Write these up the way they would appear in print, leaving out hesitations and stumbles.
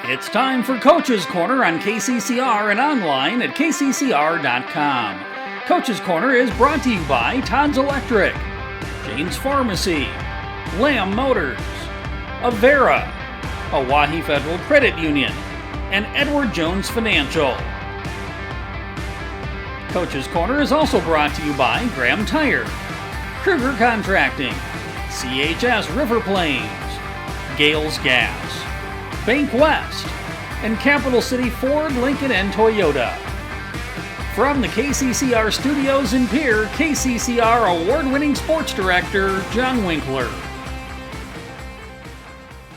It's time for Coach's Corner on KCCR and online at kccr.com. Coach's Corner is brought to you by Todd's Electric, James Pharmacy, Lamb Motors, Avera, Hawaii Federal Credit Union, and Edward Jones Financial. Coach's Corner is also brought to you by Graham Tire, Kruger Contracting, CHS River Plains, Gales Gas, Bank West, and Capital City Ford, Lincoln, and Toyota. From the KCCR studios in Pierre, KCCR award-winning sports director John Winkler.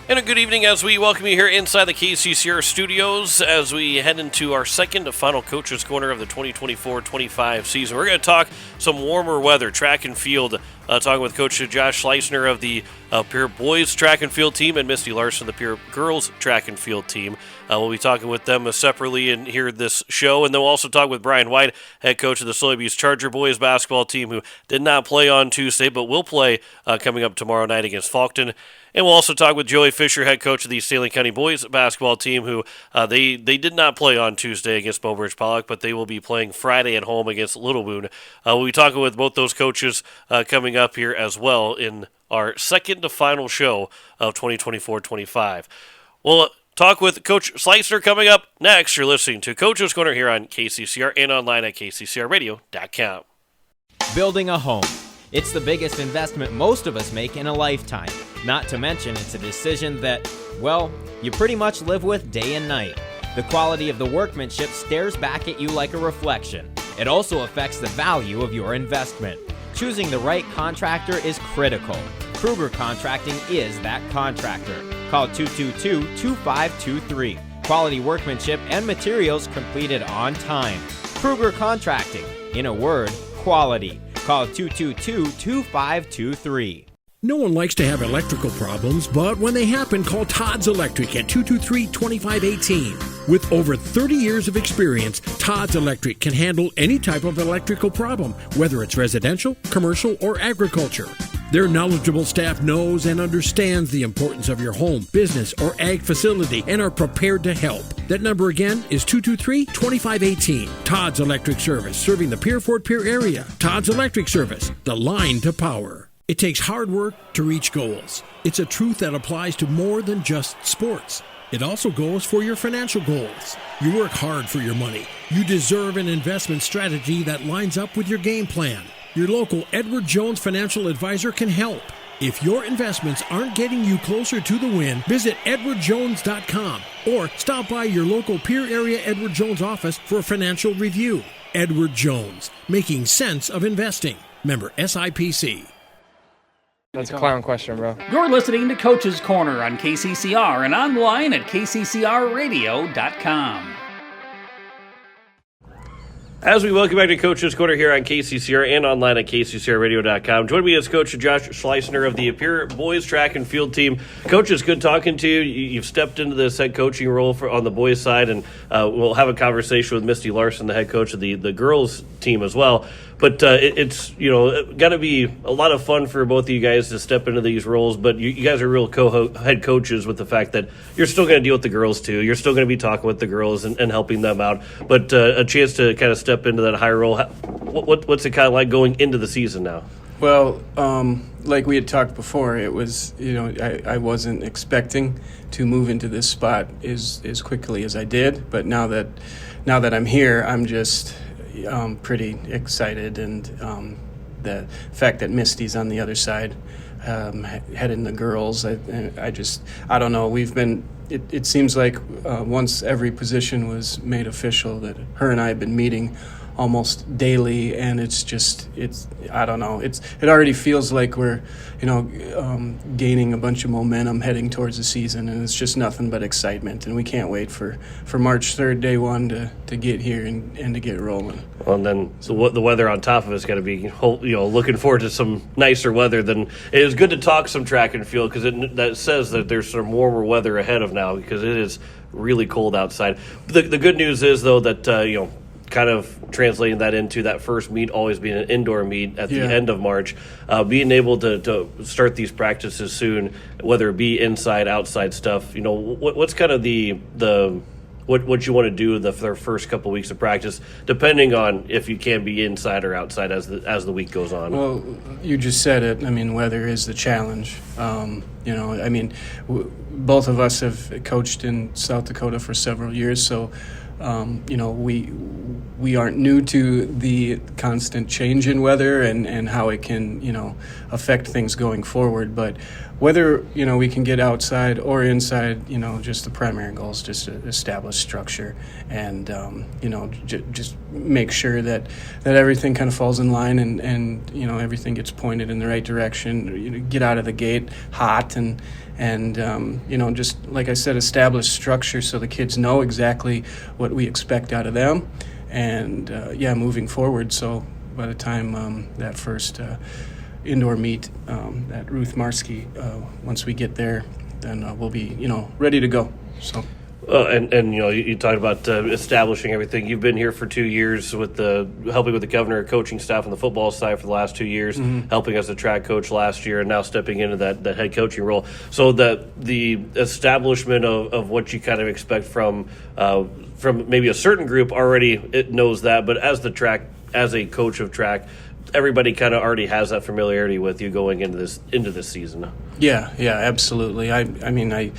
And a good evening as we welcome you here inside the KCCR studios as we head into our second and final Coach's Corner of the 2024-25 season. We're going to talk some warmer weather, track and field, talking with Coach Josh Schleisner of the Pierre Boys track and field team and Misty Larson, the Pierre Girls track and field team. We'll be talking with them separately in here this show, and then we'll also talk with Brian White, head coach of the Sotheby's Charger Boys basketball team, who did not play on Tuesday but will play coming up tomorrow night against Faulkton. And we'll also talk with Joey Fisher, head coach of the Stanley County Boys basketball team, who they did not play on Tuesday against Mobridge Pollock, but they will be playing Friday at home against Little Boone. We'll be talking with both those coaches coming up here as well in our second to final show of 2024-25. We'll talk with Coach Schleisner coming up next. You're listening to Coach's Corner here on KCCR and online at kccrradio.com. Building a home. It's the biggest investment most of us make in a lifetime. Not to mention, it's a decision that, well, you pretty much live with day and night. The quality of the workmanship stares back at you like a reflection. It also affects the value of your investment. Choosing the right contractor is critical. Kruger Contracting is that contractor. Call 222-2523. Quality workmanship and materials completed on time. Kruger Contracting. In a word, quality. Call 222-2523. No one likes to have electrical problems, but when they happen, call Todd's Electric at 223-2518. With over 30 years of experience, Todd's Electric can handle any type of electrical problem, whether it's residential, commercial, or agriculture. Their knowledgeable staff knows and understands the importance of your home, business, or ag facility and are prepared to help. That number again is 223-2518. Todd's Electric Service, serving the Pierre Fort Pierre area. Todd's Electric Service, the line to power. It takes hard work to reach goals. It's a truth that applies to more than just sports. It also goes for your financial goals. You work hard for your money. You deserve an investment strategy that lines up with your game plan. Your local Edward Jones financial advisor can help. If your investments aren't getting you closer to the win, visit edwardjones.com or stop by your local Pierre area Edward Jones office for a financial review. Edward Jones, making sense of investing. Member SIPC. That's a clown question, bro. You're listening to Coach's Corner on KCCR and online at kccrradio.com. As we welcome back to Coach's Corner here on KCCR and online at kccrradio.com. Join me as Coach Josh Schleisner of the Pierre Boys track and field team. Coach, it's good talking to you. You've stepped into this head coaching role on the boys' side, and we'll have a conversation with Misty Larson, the head coach of the girls' team as well. But it's got to be a lot of fun for both of you guys to step into these roles. But you guys are real head coaches with the fact that you're still going to deal with the girls too. You're still going to be talking with the girls and helping them out. But a chance to kind of step into that higher role. What's it kind of like going into the season now? Well, like we had talked before, it was I wasn't expecting to move into this spot as quickly as I did. But now that I'm here, I'm just pretty excited, and the fact that Misty's on the other side, heading the girls, I don't know. We've been. It seems like once every position was made official, that her and I have been meeting almost daily, and I don't know. It already feels like we're gaining a bunch of momentum heading towards the season, and it's just nothing but excitement, and we can't wait for March 3rd, day one, to get here and to get rolling. Well, and then the weather on top of it's got to be, looking forward to some nicer weather. Then it is good to talk some track and field, because that says that there's some warmer weather ahead of now, because it is really cold outside. The good news is, though, that kind of translating that into that first meet always being an indoor meet at the end of March, being able to start these practices soon, whether it be inside, outside stuff, what's kind of what you want to do their first couple weeks of practice, depending on if you can be inside or outside as the week goes on. Well, you just said it. I mean, weather is the challenge. Both of us have coached in South Dakota for several years, so we aren't new to the constant change in weather and how it can affect things going forward. But whether we can get outside or inside, just the primary goal is just to establish structure and just make sure that everything kind of falls in line and everything gets pointed in the right direction. Get out of the gate hot and just like I said, establish structure so the kids know exactly what we expect out of them, and moving forward. So by the time that first indoor meet at Ruth Marski, once we get there, then we'll be ready to go. So. You talked about establishing everything. You've been here for 2 years helping with the governor coaching staff on the football side for the last 2 years, helping as a track coach last year, and now stepping into that head coaching role. So the establishment of what you kind of expect from maybe a certain group already it knows that, but as a coach of track, everybody kind of already has that familiarity with you going into this season. Yeah, absolutely. I mean, I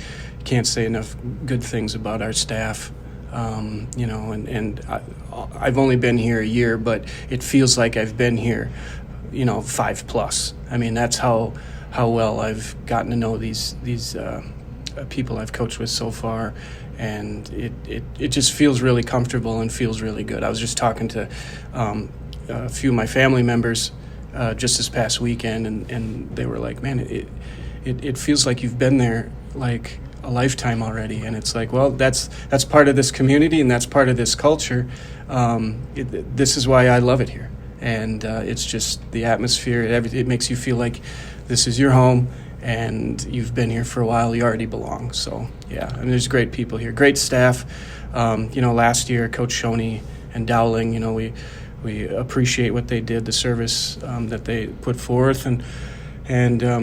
can't say enough good things about our staff, and I've only been here a year, but it feels like I've been here, 5+. I mean, that's how well I've gotten to know these people I've coached with so far, and it just feels really comfortable and feels really good. I was just talking to a few of my family members just this past weekend, and they were like, man, it feels like you've been there like a lifetime already. And it's like, well, that's part of this community and that's part of this culture. This is why I love it here. And it's just the atmosphere. It makes you feel like this is your home and you've been here for a while. You already belong. So, yeah, I mean, there's great people here, great staff. Last year, Coach Shoney and Dowling, we appreciate what they did, the service that they put forth, and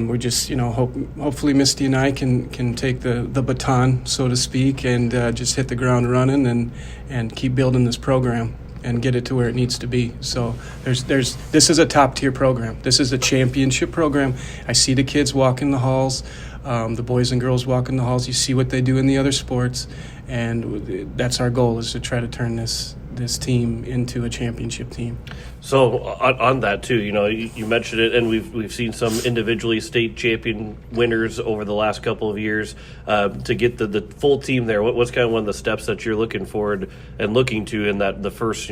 we're just hopefully Misty and I can take the baton, so to speak, and just hit the ground running and keep building this program and get it to where it needs to be. So this is a top tier program. This is a championship program. I see the kids walk in the halls, the boys and girls walk in the halls. You see what they do in the other sports, and that's our goal, is to try to turn this team into a championship team. So on that too, you mentioned it, and we've seen some individually state champion winners over the last couple of years. To get the full team there, what's kind of one of the steps that you're looking forward and looking to in that the first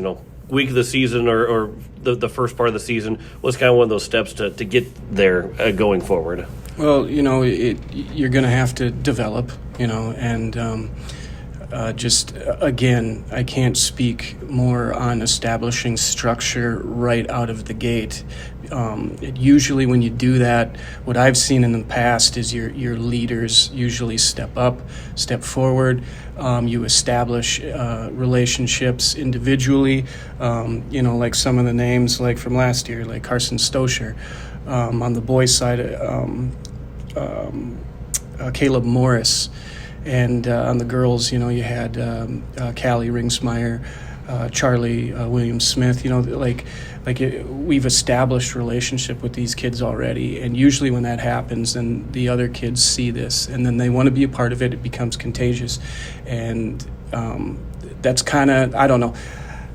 week of the season or the first part of the season? What's kind of one of those steps to get there going forward? Well, you're going to have to develop, and again, I can't speak more on establishing structure right out of the gate. Usually when you do that, what I've seen in the past is your leaders usually step forward. You establish relationships individually, like some of the names like from last year, like Carson Stosher. On the boys' side, Caleb Morris. And on the girls, you had Callie Ringsmeyer, Charlie Williams-Smith. We've established relationship with these kids already. And usually when that happens, then the other kids see this, and then they want to be a part of it. It becomes contagious. And that's kind of, I don't know.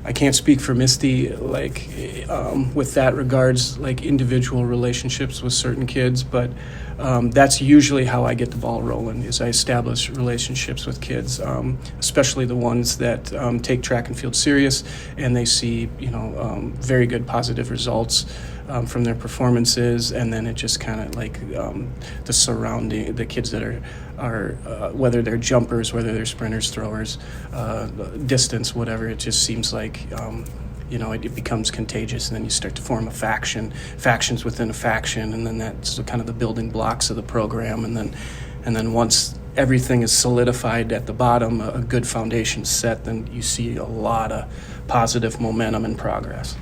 I can't speak for Misty, with that regards, like individual relationships with certain kids, but that's usually how I get the ball rolling, is I establish relationships with kids, especially the ones that take track and field serious, and they see, very good positive results from their performances, and then it just kind of the kids that are whether they're jumpers, whether they're sprinters, throwers, distance, whatever, it just seems like it becomes contagious, and then you start to form factions within a faction, and then that's kind of the building blocks of the program, and then once everything is solidified at the bottom, a good foundation set, then you see a lot of positive momentum and progress.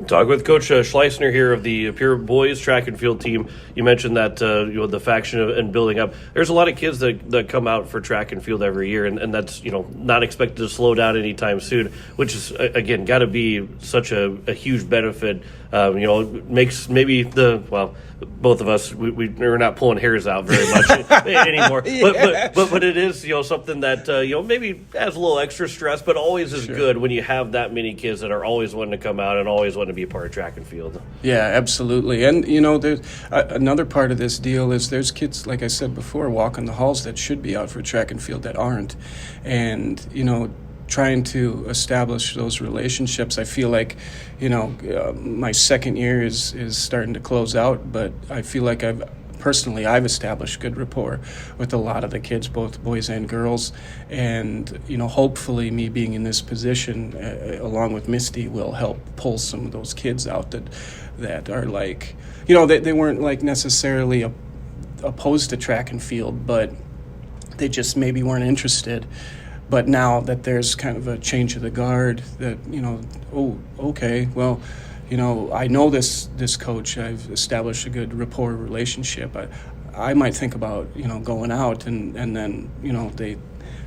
Talk with Coach Schleisner here of the Pure Boys track and field team. You mentioned that the faction and building up. There's a lot of kids that come out for track and field every year, and that's not expected to slow down anytime soon. Which is again got to be such a huge benefit. Makes maybe both of us we're not pulling hairs out very much anymore. But it is something that maybe adds a little extra stress, but always is good when you have that many kids that are always wanting to come out and always want to be a part of track and field. Yeah, absolutely. And there's another part of this deal is there's kids, like I said before, walking the halls that should be out for track and field that aren't, and trying to establish those relationships. I feel like, my second year is starting to close out, but I feel like I've established good rapport with a lot of the kids, both boys and girls, and hopefully me being in this position along with Misty will help pull some of those kids out that are like, they weren't like necessarily opposed to track and field, but they just maybe weren't interested. But now that there's kind of a change of the guard, that I know this coach. I've established a good rapport relationship. I might think about going out, and then they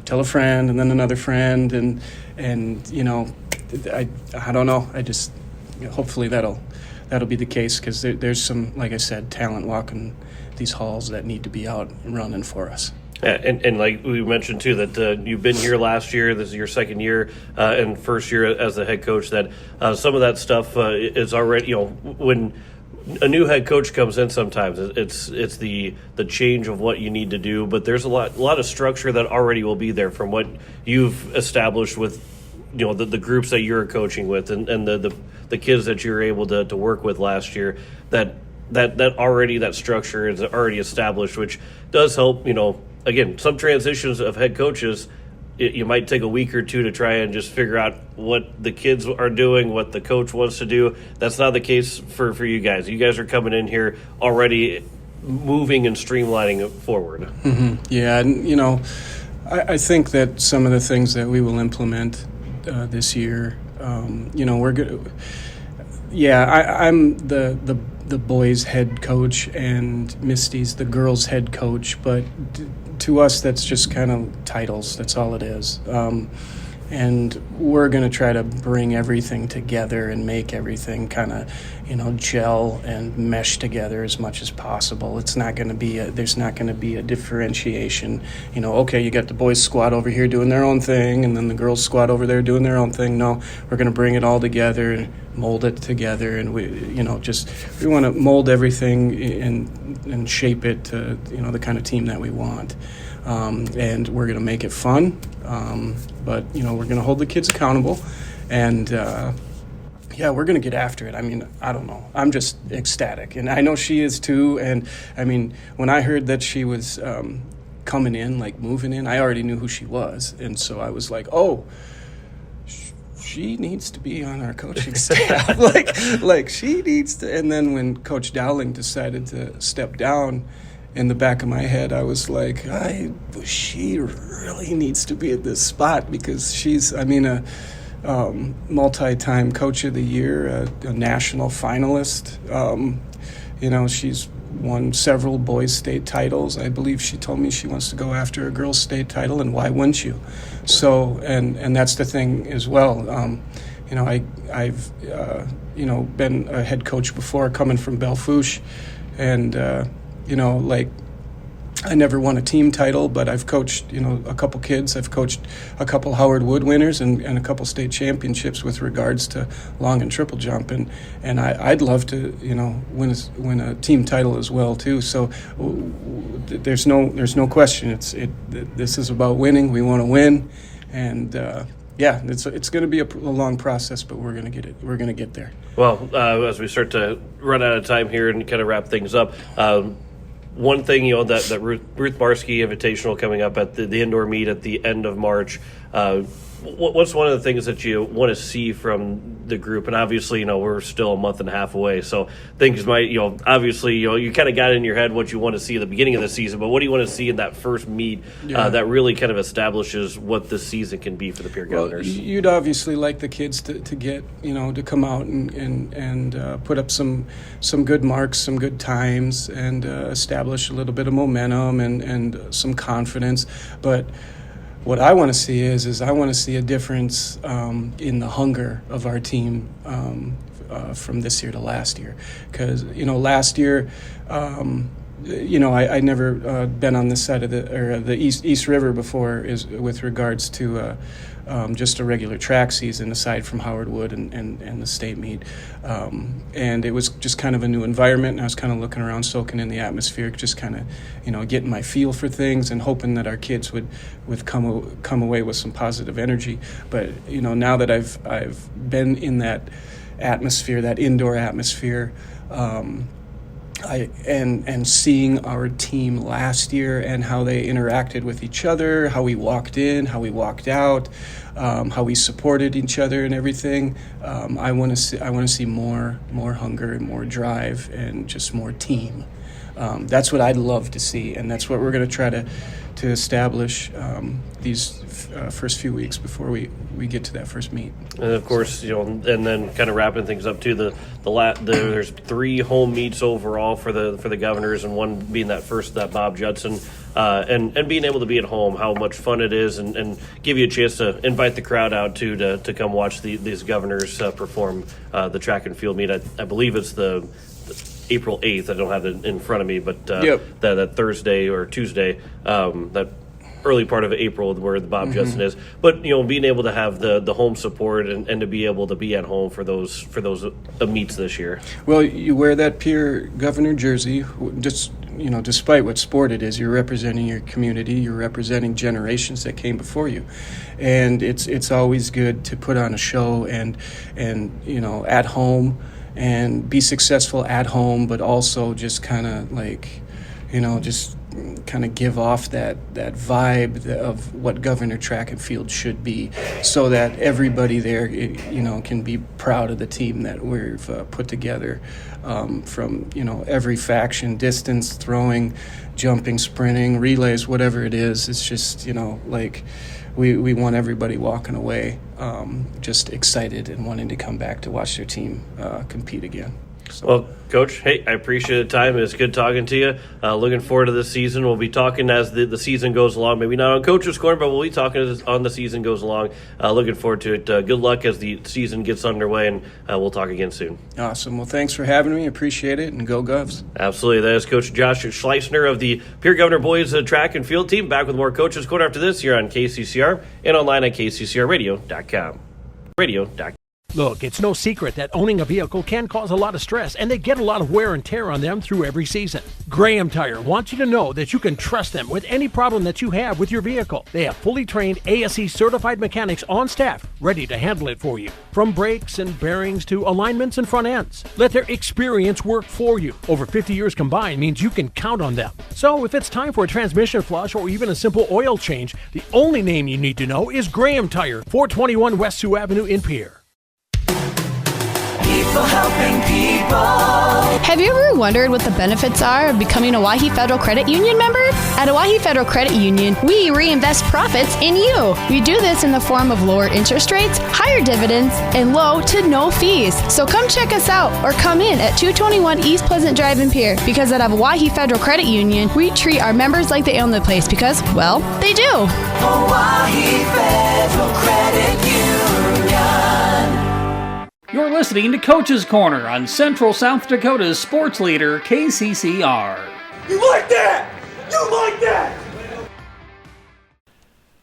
tell a friend, and then another friend, and I don't know. I just hopefully that'll be the case, because there's some, like I said, talent walking these halls that need to be out and running for us. And like we mentioned too, that you've been here last year. This is your second year and first year as the head coach. That some of that stuff is already, when a new head coach comes in, sometimes it's the change of what you need to do. But there's a lot of structure that already will be there from what you've established with the groups that you're coaching with, and the kids that you're able to work with last year. That already, that structure is already established, which does help. Again, some transitions of head coaches, you might take a week or two to try and just figure out what the kids are doing, what the coach wants to do. That's not the case for you guys. You guys are coming in here already moving and streamlining it forward. Mm-hmm. Yeah, and I think that some of the things that we will implement this year, we're good. Yeah, I'm the boys' head coach, and Misty's the girls' head coach, but to us that's just kind of titles. That's all it is. And we're going to try to bring everything together and make everything kind of, gel and mesh together as much as possible. There's not going to be a differentiation. Okay, you got the boys squad over here doing their own thing, and then the girls squad over there doing their own thing. No, we're going to bring it all together and mold it together, and we want to mold everything and shape it to, the kind of team that we want. And we're going to make it fun, but we're going to hold the kids accountable, and we're going to get after it. I mean, I don't know. I'm just ecstatic, and I know she is too. And I mean, when I heard that she was coming in, like moving in, I already knew who she was, and so I was like, oh, she needs to be on our coaching staff. like she needs to. And then when Coach Dowling decided to step down, in the back of my head, I was like, she really needs to be at this spot, because she's, a multi-time coach of the year, a national finalist. She's won several boys' state titles. I believe she told me she wants to go after a girls' state title, and why wouldn't you? So, and that's the thing as well. I've been a head coach before, coming from Belle Fourche, and I never won a team title, but I've coached, a couple kids. I've coached a couple Howard Wood winners and a couple state championships with regards to long and triple jump, and I'd love to, win a team title as well too. So there's no question. This is about winning. We want to win, and it's going to be a long process, but we're going to get it. We're going to get there. Well, as we start to run out of time here and kind of wrap things up, one thing, that Ruth Barsky Invitational coming up at the indoor meet at the end of March, What's one of the things that you want to see from the group? And obviously, we're still a month and a half away, so things might, obviously, you kind of got in your head what you want to see at the beginning of the season, but what do you want to see in that first meet that really kind of establishes what this season can be for the Pierre Governors? You'd obviously like the kids to get, to come out and put up some good marks, some good times, and establish a little bit of momentum and some confidence, but what I want to see is I want to see a difference in the hunger of our team from this year to last year. Because, last year, I never been on this side of the East River before with regards to just a regular track season aside from Howard Wood and the state meet. And it was just kind of a new environment, and I was kind of looking around, soaking in the atmosphere, just kind of, getting my feel for things and hoping that our kids would come away with some positive energy. But, now that I've been in that atmosphere, that indoor atmosphere, and seeing our team last year and how they interacted with each other, how we walked in, how we walked out, how we supported each other and everything. I want to see more hunger and more drive and just more team. That's what I'd love to see, and that's what we're going to try to establish these first few weeks before we get to that first meet. And of course, and then kind of wrapping things up too. There's 3 home meets overall for the Governors, and one being that Bob Judson, and being able to be at home, how much fun it is, and give you a chance to invite the crowd out too to come watch these Governors perform the track and field meet. I believe it's the April 8th. I don't have it in front of me, but that Thursday or Tuesday, that early part of April where the Bob Judson is. But, being able to have the home support and to be able to be at home for those meets this year. Well, you wear that Pierre Governor jersey, just, despite what sport it is, you're representing your community, you're representing generations that came before you. And it's always good to put on a show and at home, and be successful at home, but also just kind of just kind of give off that vibe of what Governor Track and Field should be, so that everybody there, can be proud of the team that we've put together, from, every faction, distance, throwing, jumping, sprinting, relays, whatever it is. It's just, we want everybody walking away just excited and wanting to come back to watch their team compete again. So. Well, Coach, hey, I appreciate the time. It's good talking to you. Looking forward to this season. We'll be talking as the season goes along. Maybe not on Coach's Corner, but we'll be talking as on the season goes along. Looking forward to it. Good luck as the season gets underway, and we'll talk again soon. Awesome. Well, thanks for having me. Appreciate it, and go Govs. Absolutely. That is Coach Josh Schleisner of the Pierre Governor Boys Track and Field team. Back with more Coach's Corner after this here on KCCR and online at kccrradio.com. Look, it's no secret that owning a vehicle can cause a lot of stress, and they get a lot of wear and tear on them through every season. Graham Tire wants you to know that you can trust them with any problem that you have with your vehicle. They have fully trained ASE certified mechanics on staff, ready to handle it for you. From brakes and bearings to alignments and front ends, let their experience work for you. Over 50 years combined means you can count on them. So if it's time for a transmission flush or even a simple oil change, the only name you need to know is Graham Tire, 421 West Sioux Avenue in Pierre. People helping people. Have you ever wondered what the benefits are of becoming a Owyhee Federal Credit Union member? At Owyhee Federal Credit Union, we reinvest profits in you. We do this in the form of lower interest rates, higher dividends, and low to no fees. So come check us out or come in at 221 East Pleasant Drive in Pierre, because at Owyhee Federal Credit Union, we treat our members like they own the place because, well, they do. Owyhee Federal Credit Union. You're listening to Coach's Corner on Central South Dakota's sports leader, KCCR. You like that? You like that?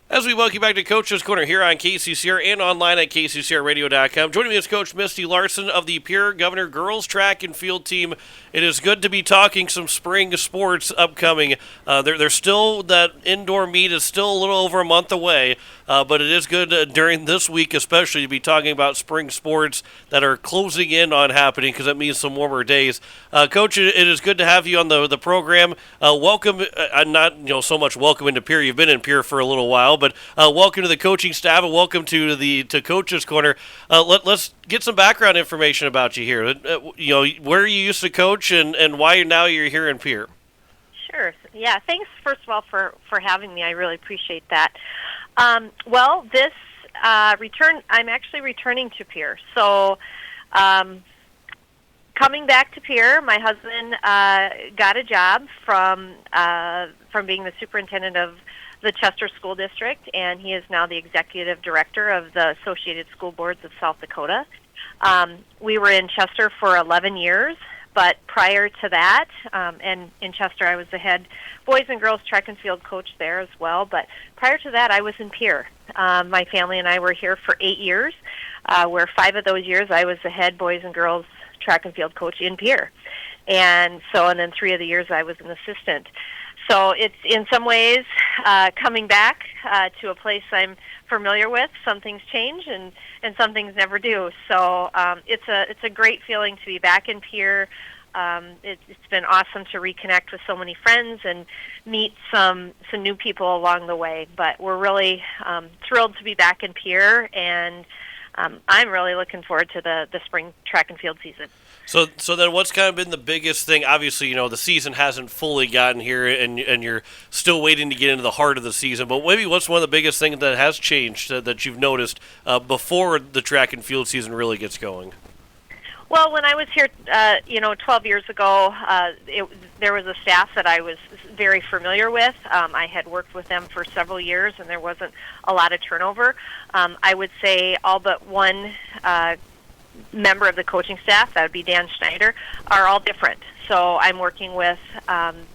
As we welcome you back to Coach's Corner here on KCCR and online at kccrradio.com. Joining me is Coach Misty Larson of the Pierre Governor Girls Track and Field team. It is good to be talking some spring sports upcoming. There's still, that indoor meet is still a little over a month away, but it is good during this week especially to be talking about spring sports that are closing in on happening, because that means some warmer days. Coach, it is good to have you on the program. Welcome, not so much welcome into Pierre. You've been in Pierre for a little while, but But welcome to the coaching staff, and welcome to Coach's Corner. Let's get some background information about you here. Where you used to coach, and why now you're here in Pierre. Sure. Yeah. Thanks, first of all, for having me. I really appreciate that. This return, I'm actually returning to Pierre. So, coming back to Pierre, my husband got a job from being the superintendent of the Chester School District, and he is now the executive director of the Associated School Boards of South Dakota. We were in Chester for 11 years, but prior to that, and in Chester I was the head boys and girls track and field coach there as well, but prior to that I was in Pierre. My family and I were here for 8 years, where 5 of those years I was the head boys and girls track and field coach in Pierre. And then 3 of the years I was an assistant. So it's in some ways coming back to a place I'm familiar with. Some things change and some things never do. So it's a great feeling to be back in Pierre. It's been awesome to reconnect with so many friends and meet some new people along the way. But we're really thrilled to be back in Pierre, and I'm really looking forward to the spring track and field season. So then what's kind of been the biggest thing? Obviously, the season hasn't fully gotten here, and you're still waiting to get into the heart of the season. But maybe what's one of the biggest things that has changed that you've noticed before the track and field season really gets going? Well, when I was here, 12 years ago, there was a staff that I was very familiar with. I had worked with them for several years, and there wasn't a lot of turnover. I would say all but one member of the coaching staff, that would be Dan Schneider, are all different. So I'm working with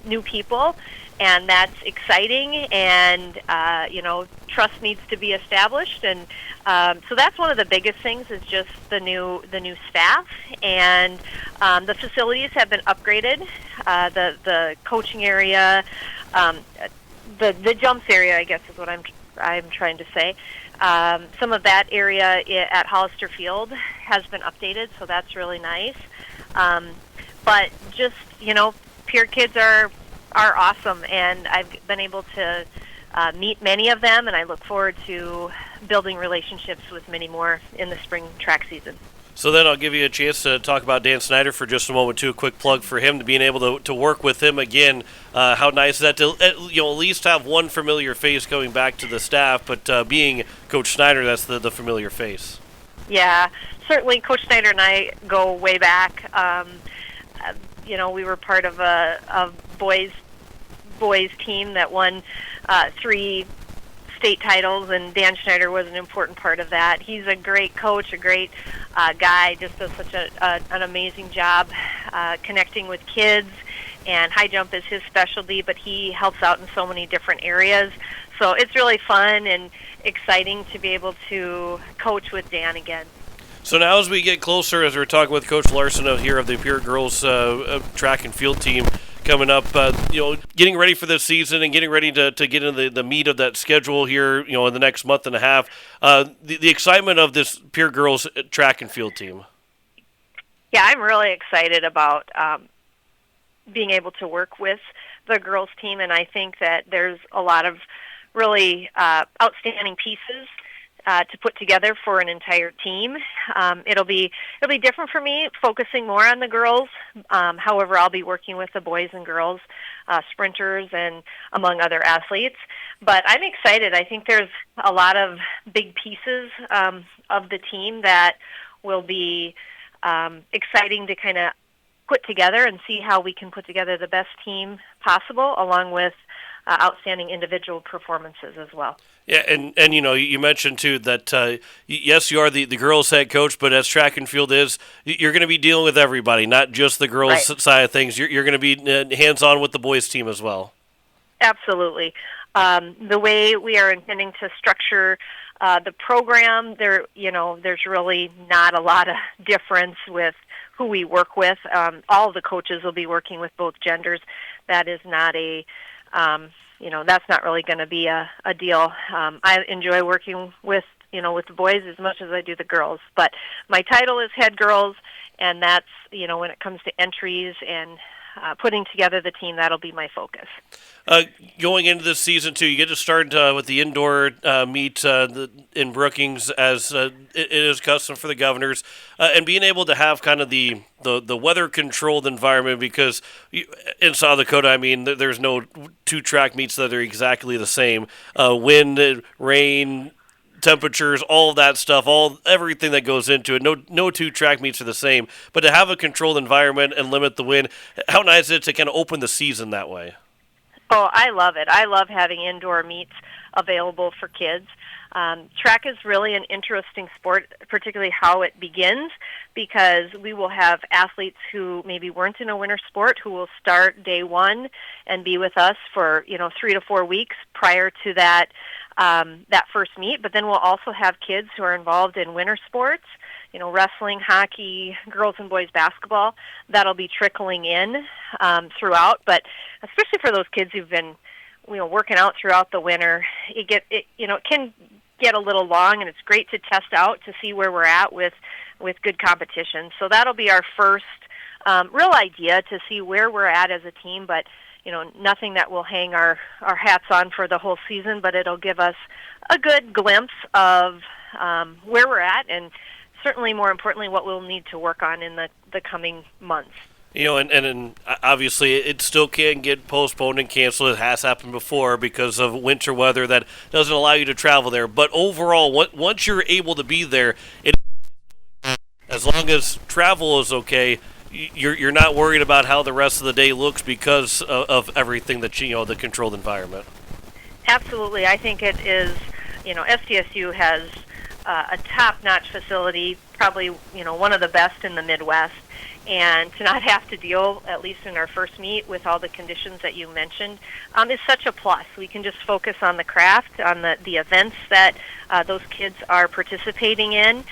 new people, and that's exciting, and trust needs to be established, and so that's one of the biggest things is just the new staff, and the facilities have been upgraded. The coaching area, the jumps area, I guess is what I'm trying to say. Some of that area at Hollister Field has been updated, so that's really nice. But just, Pierre kids are awesome, and I've been able to meet many of them, and I look forward to building relationships with many more in the spring track season. So then I'll give you a chance to talk about Dan Schneider for just a moment, too. A quick plug for him, to being able to work with him again. How nice is that to at least have one familiar face coming back to the staff, but being Coach Schneider, that's the familiar face. Yeah, certainly Coach Schneider and I go way back. We were part of a boys team that won 3 state titles, and Dan Schneider was an important part of that. He's a great coach, a great guy, just does such an amazing job connecting with kids, and high jump is his specialty, but he helps out in so many different areas. So it's really fun and exciting to be able to coach with Dan again. So now as we get closer, as we're talking with Coach Larson here of the Pierre Girls track and field team, coming up, getting ready for this season and getting ready to get into the meat of that schedule here, in the next month and a half. The excitement of this Pierre Girls track and field team. Yeah, I'm really excited about being able to work with the girls team, and I think that there's a lot of really outstanding pieces to put together for an entire team. It'll be different for me, focusing more on the girls. However, I'll be working with the boys and girls, sprinters, and among other athletes. But I'm excited. I think there's a lot of big pieces of the team that will be exciting to kind of put together and see how we can put together the best team possible, along with outstanding individual performances as well. Yeah, and you mentioned too that yes, you are the girls' head coach, but as track and field is, you're going to be dealing with everybody, not just the girls' side of things. You're going to be hands-on with the boys' team as well. Absolutely. The way we are intending to structure the program, there's really not a lot of difference with who we work with. All of the coaches will be working with both genders. That is not that's not really going to be a deal. I enjoy working with the boys as much as I do the girls. But my title is head girls, and that's, when it comes to entries and putting together the team, that'll be my focus. Going into this season, too, you get to start with the indoor meet in Brookings, as it is custom for the Governors, and being able to have kind of the weather-controlled environment, because in South Dakota, I mean, there's no two track meets that are exactly the same. Wind, rain, temperatures, all of that stuff, everything that goes into it. No two track meets are the same, but to have a controlled environment and limit the wind, how nice is it to kind of open the season that way? Oh, I love it. I love having indoor meets available for kids. Track is really an interesting sport, particularly how it begins, because we will have athletes who maybe weren't in a winter sport who will start day one and be with us for 3 to 4 weeks prior to that first meet. But then we'll also have kids who are involved in winter sports, wrestling, hockey, girls and boys basketball. That'll be trickling in throughout. But especially for those kids who've been, working out throughout the winter, it can get a little long, and it's great to test out to see where we're at with good competition. So that'll be our first real idea to see where we're at as a team. But nothing that we'll hang our hats on for the whole season, but it'll give us a good glimpse of where we're at, and certainly more importantly what we'll need to work on in the coming months. And obviously it still can get postponed and canceled. It has happened before because of winter weather that doesn't allow you to travel there. But overall, once you're able to be there, as long as travel is okay, you're not worried about how the rest of the day looks because of everything that the controlled environment. Absolutely, I think it is. SDSU has a top-notch facility, probably one of the best in the Midwest, and to not have to deal, at least in our first meet, with all the conditions that you mentioned is such a plus. We can just focus on the craft, on the events that those kids are participating in,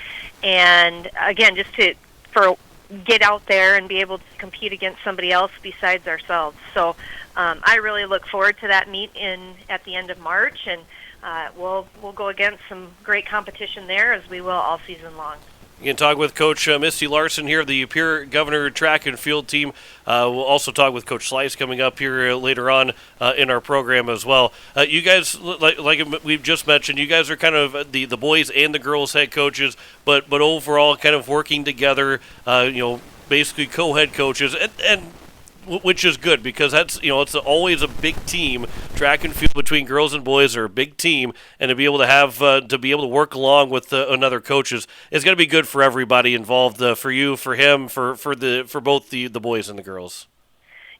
and again, just for get out there and be able to compete against somebody else besides ourselves. So I really look forward to that meet at the end of March, and we'll go against some great competition there, as we will all season long. You can talk with Coach Misty Larson here of the Pierre Governor track and field team. We'll also talk with Coach Slice coming up here later on in our program as well. You guys, like we've just mentioned, you guys are kind of the boys and the girls head coaches, but overall kind of working together, basically co-head coaches, and which is good, because that's it's always a big team. Track and field between girls and boys are a big team, and to be able to work along with another coaches is going to be good for everybody involved. For you, for him, for both the boys and the girls.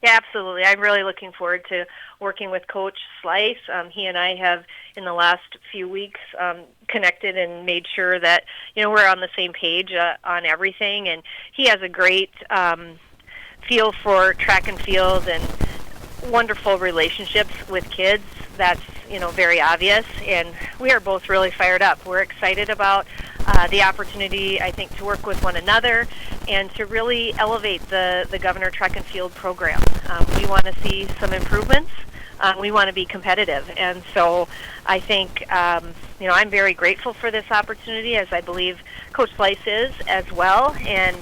Yeah, absolutely. I'm really looking forward to working with Coach Slice. He and I have, in the last few weeks, connected and made sure that we're on the same page on everything. And he has a great feel for track and field and wonderful relationships with kids. That's very obvious, and we are both really fired up. We're excited about the opportunity, I think, to work with one another and to really elevate the Governor Track and Field program. We want to see some improvements. We want to be competitive, and so I think I'm very grateful for this opportunity, as I believe Coach Slice is as well, and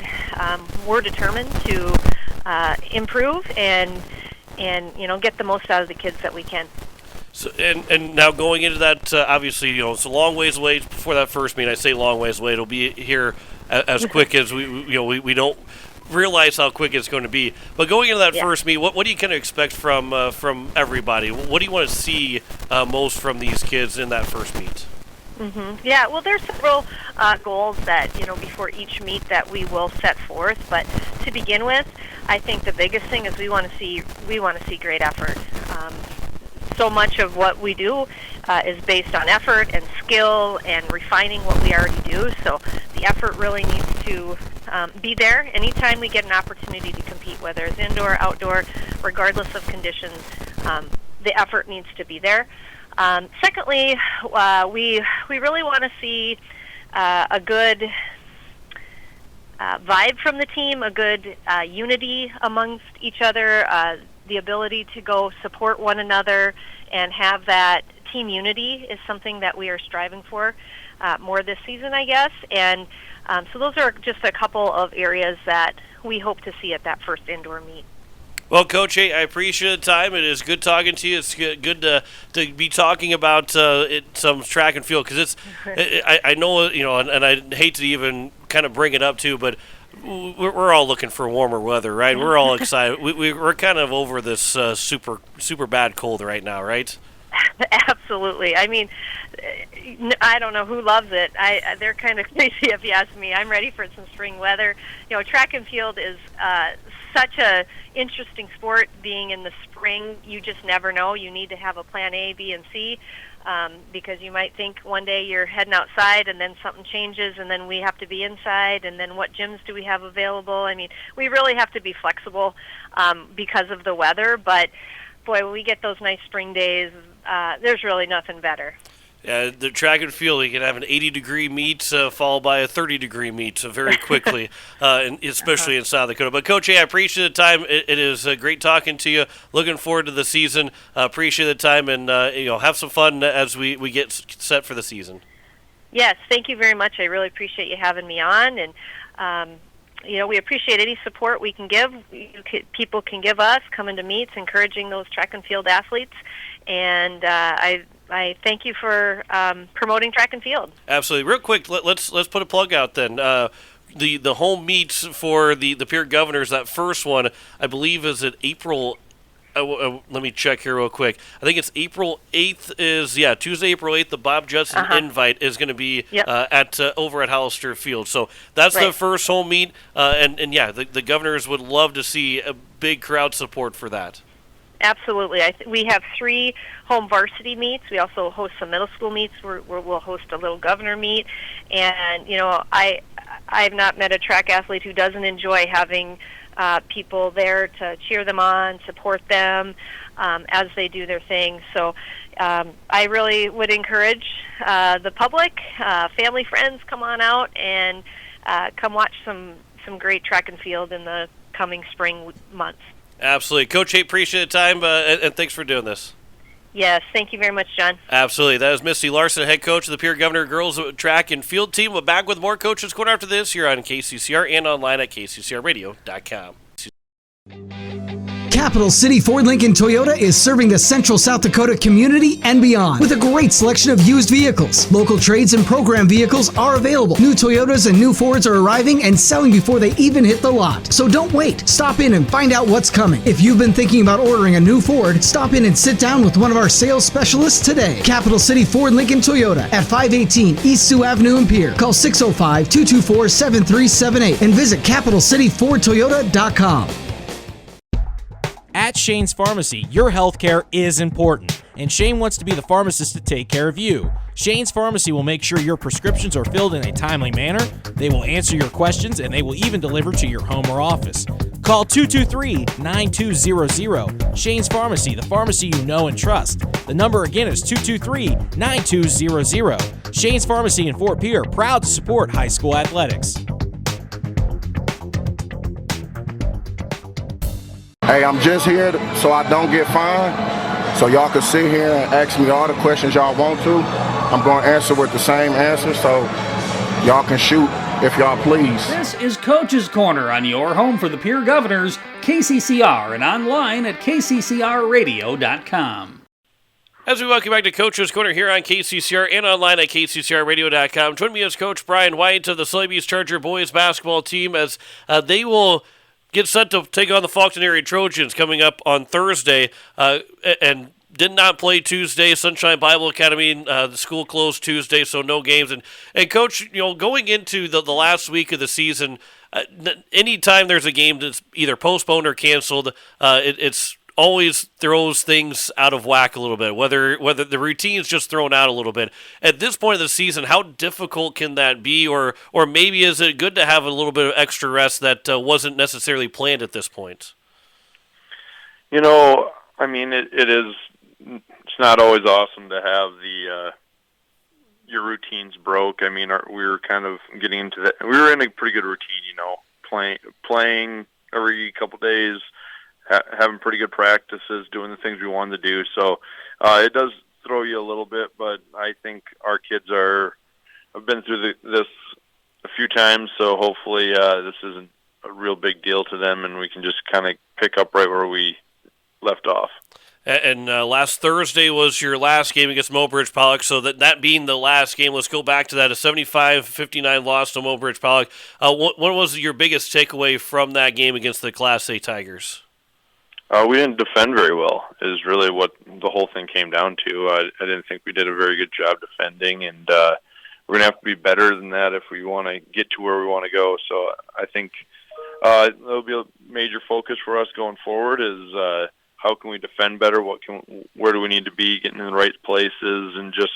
we're determined to improve and get the most out of the kids that we can. So, and now going into that, obviously, it's a long ways away before that first meet. I say long ways away. It'll be here as quick as we don't realize how quick it's going to be. But going into that first meet, what do you kind of expect from everybody? What do you want to see most from these kids in that first meet? Mm-hmm. Yeah, well, there's several goals that before each meet that we will set forth. But to begin with, I think the biggest thing is we want to see great effort. So much of what we do is based on effort and skill and refining what we already do. So the effort really needs to be there anytime we get an opportunity to compete, whether it's indoor, outdoor, regardless of conditions. The effort needs to be there. Secondly, we really want to see a good vibe from the team, a good unity amongst each other, the ability to go support one another and have that team unity is something that we are striving for more this season, I guess. And so those are just a couple of areas that we hope to see at that first indoor meet. Well, Coach, hey, I appreciate the time. It is good talking to you. It's good to be talking about some track and field because I know, and I hate to even kind of bring it up too, but we're all looking for warmer weather, right? We're all excited. We're kind of over this super bad cold right now, right? Absolutely. I mean, I don't know who loves it. They're kind of crazy if you ask me. I'm ready for some spring weather. Track and field is such a interesting sport. Being in the spring, you just never know. You need to have a plan A, B, and C. Because you might think one day you're heading outside and then something changes and then we have to be inside and then what gyms do we have available? I mean, we really have to be flexible because of the weather, but boy, when we get those nice spring days, there's really nothing better. Yeah, the track and field, you can have an 80-degree meet followed by a 30-degree meet very quickly, and especially in South Dakota. But, Coach, I appreciate the time. It is great talking to you. Looking forward to the season. Appreciate the time, and have some fun as we get set for the season. Yes, thank you very much. I really appreciate you having me on, and we appreciate any support we can give. People can give us coming to meets, encouraging those track and field athletes, and I thank you for promoting track and field. Absolutely. Real quick, let's put a plug out then. The home meets for the Peer Governors, that first one, I believe, is at April. Let me check here real quick. I think it's April 8th. Tuesday, April 8th. The Bob Judson invite is going to be over at Hollister Field. So that's the first home meet. The Governors would love to see a big crowd support for that. Absolutely. We have 3 home varsity meets. We also host some middle school meets where we'll host a little governor meet. And, I've not met a track athlete who doesn't enjoy having people there to cheer them on, support them as they do their thing. So I really would encourage the public, family, friends, come on out and come watch some great track and field in the coming spring months. Absolutely. Coach, appreciate the time, and thanks for doing this. Yes, thank you very much, John. Absolutely. That is Misty Larson, head coach of the Peer Governor girls track and field team. We're back with more Coaches Corner after this here on KCCR and online at kccrradio.com. Capital City Ford Lincoln Toyota is serving the central South Dakota community and beyond with a great selection of used vehicles. Local trades and program vehicles are available. New Toyotas and new Fords are arriving and selling before they even hit the lot. So don't wait. Stop in and find out what's coming. If you've been thinking about ordering a new Ford, stop in and sit down with one of our sales specialists today. Capital City Ford Lincoln Toyota at 518 East Sioux Avenue in Pierre. Call 605-224-7378 and visit CapitalCityFordToyota.com. At Shane's Pharmacy, your healthcare is important, and Shane wants to be the pharmacist to take care of you. Shane's Pharmacy will make sure your prescriptions are filled in a timely manner, they will answer your questions, and they will even deliver to your home or office. Call 223-9200. Shane's Pharmacy, the pharmacy you know and trust. The number again is 223-9200. Shane's Pharmacy in Fort Pierre, proud to support high school athletics. Hey, I'm just here so I don't get fined, so y'all can sit here and ask me all the questions y'all want to. I'm going to answer with the same answer, so y'all can shoot if y'all please. This is Coach's Corner on your home for the Peer Governors, KCCR, and online at kccrradio.com. As we welcome back to Coach's Corner here on KCCR and online at kccrradio.com, join me as Coach Brian White of the Slaybees Charger boys basketball team as they will get set to take on the Faulkton area Trojans coming up on Thursday, and did not play Tuesday. Sunshine Bible Academy, the school closed Tuesday, so no games. And Coach, going into the last week of the season, anytime there's a game that's either postponed or canceled, it's always throws things out of whack a little bit, whether the routine's just thrown out a little bit. At this point of the season, how difficult can that be, or maybe is it good to have a little bit of extra rest that wasn't necessarily planned at this point? I mean, it is. It's not always awesome to have your routines broke. I mean, we were kind of getting into that. We were in a pretty good routine, playing every couple days, having pretty good practices, doing the things we wanted to do. So it does throw you a little bit, but I think our kids have been through this a few times, so hopefully this isn't a real big deal to them, and we can just kind of pick up right where we left off. And last Thursday was your last game against Mobridge Pollock, so that being the last game, let's go back to that, a 75-59 loss to Mobridge Pollock. What was your biggest takeaway from that game against the Class A Tigers? We didn't defend very well, is really what the whole thing came down to. I didn't think we did a very good job defending, and we're going to have to be better than that if we want to get to where we want to go. So I think that'll be a major focus for us going forward is how can we defend better? Where do we need to be getting in the right places, and just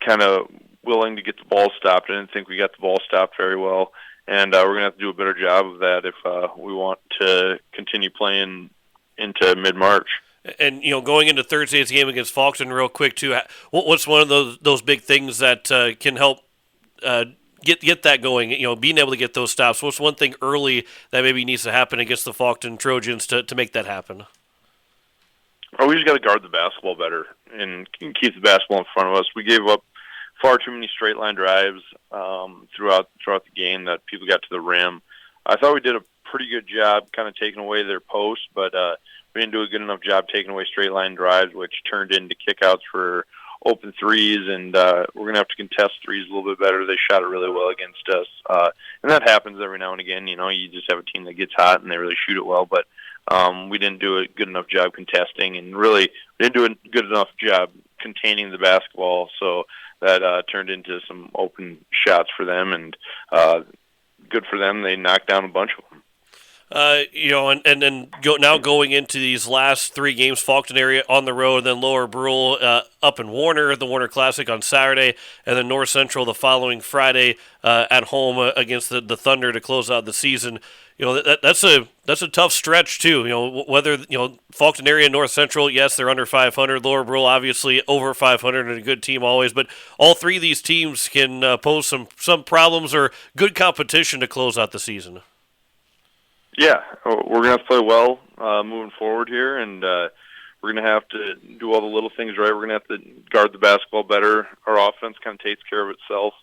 kind of willing to get the ball stopped. I didn't think we got the ball stopped very well, and we're going to have to do a better job of that if we want to continue playing into mid-March. And going into Thursday's game against Faulkton, real quick too, what's one of those big things that can help get that going? Being able to get those stops. What's one thing early that maybe needs to happen against the Faulkton Trojans to make that happen? Oh, we just got to guard the basketball better and keep the basketball in front of us. We gave up far too many straight line drives throughout the game that people got to the rim. I thought we did a pretty good job kind of taking away their post, but we didn't do a good enough job taking away straight line drives, which turned into kickouts for open threes, and we're going to have to contest threes a little bit better. They shot it really well against us, and that happens every now and again. You just have a team that gets hot and they really shoot it well, but we didn't do a good enough job contesting, and really we didn't do a good enough job containing the basketball, so that turned into some open shots for them, and good for them. They knocked down a bunch of them. And then now going into these last three games, Faulkton area on the road, and then Lower Brule up in Warner, the Warner Classic on Saturday, and then North Central the following Friday at home against the Thunder to close out the season. That's a tough stretch too. Whether Faulkton area, North Central, yes, they're under 500. Lower Brule obviously over 500 and a good team always, but all three of these teams can pose some problems or good competition to close out the season. Yeah, we're going to have to play well moving forward here, and we're going to have to do all the little things right. We're going to have to guard the basketball better. Our offense kind of takes care of itself,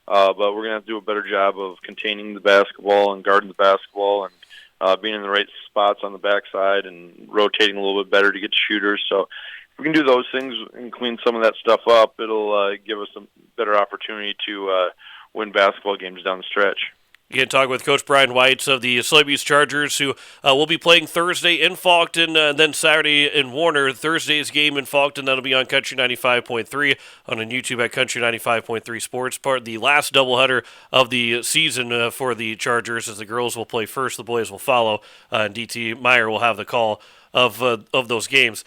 but we're going to have to do a better job of containing the basketball and guarding the basketball and being in the right spots on the backside and rotating a little bit better to get to shooters. So if we can do those things and clean some of that stuff up, it'll give us a better opportunity to win basketball games down the stretch. You can talk with Coach Brian White of the Soybees Chargers, who will be playing Thursday in Faulkton, then Saturday in Warner. Thursday's game in Faulkton, that'll be on Country 95.3 on YouTube at Country 95.3 Sports. The last doubleheader of the season for the Chargers, as the girls will play first, the boys will follow, and DT Meyer will have the call of those games.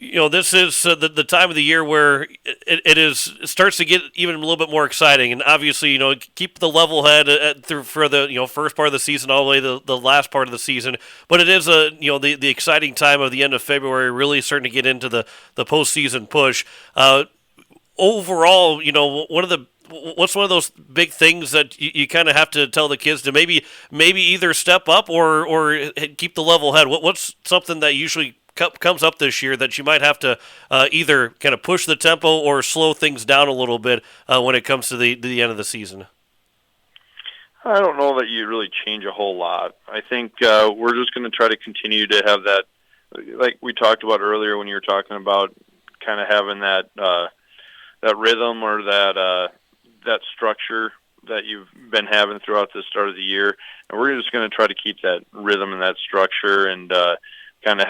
This is the time of the year where it starts to get even a little bit more exciting, and obviously, keep the level head for the first part of the season all the way to the last part of the season. But it is the exciting time of the end of February, really starting to get into the postseason push. Overall, what's one of those big things that you kind of have to tell the kids to maybe either step up or keep the level head? What's something that usually comes up this year that you might have to either kind of push the tempo or slow things down a little bit when it comes to the end of the season? I don't know that you really change a whole lot. I think we're just going to try to continue to have that, like we talked about earlier when you were talking about kind of having that rhythm or that structure that you've been having throughout the start of the year. And we're just going to try to keep that rhythm and that structure and kind of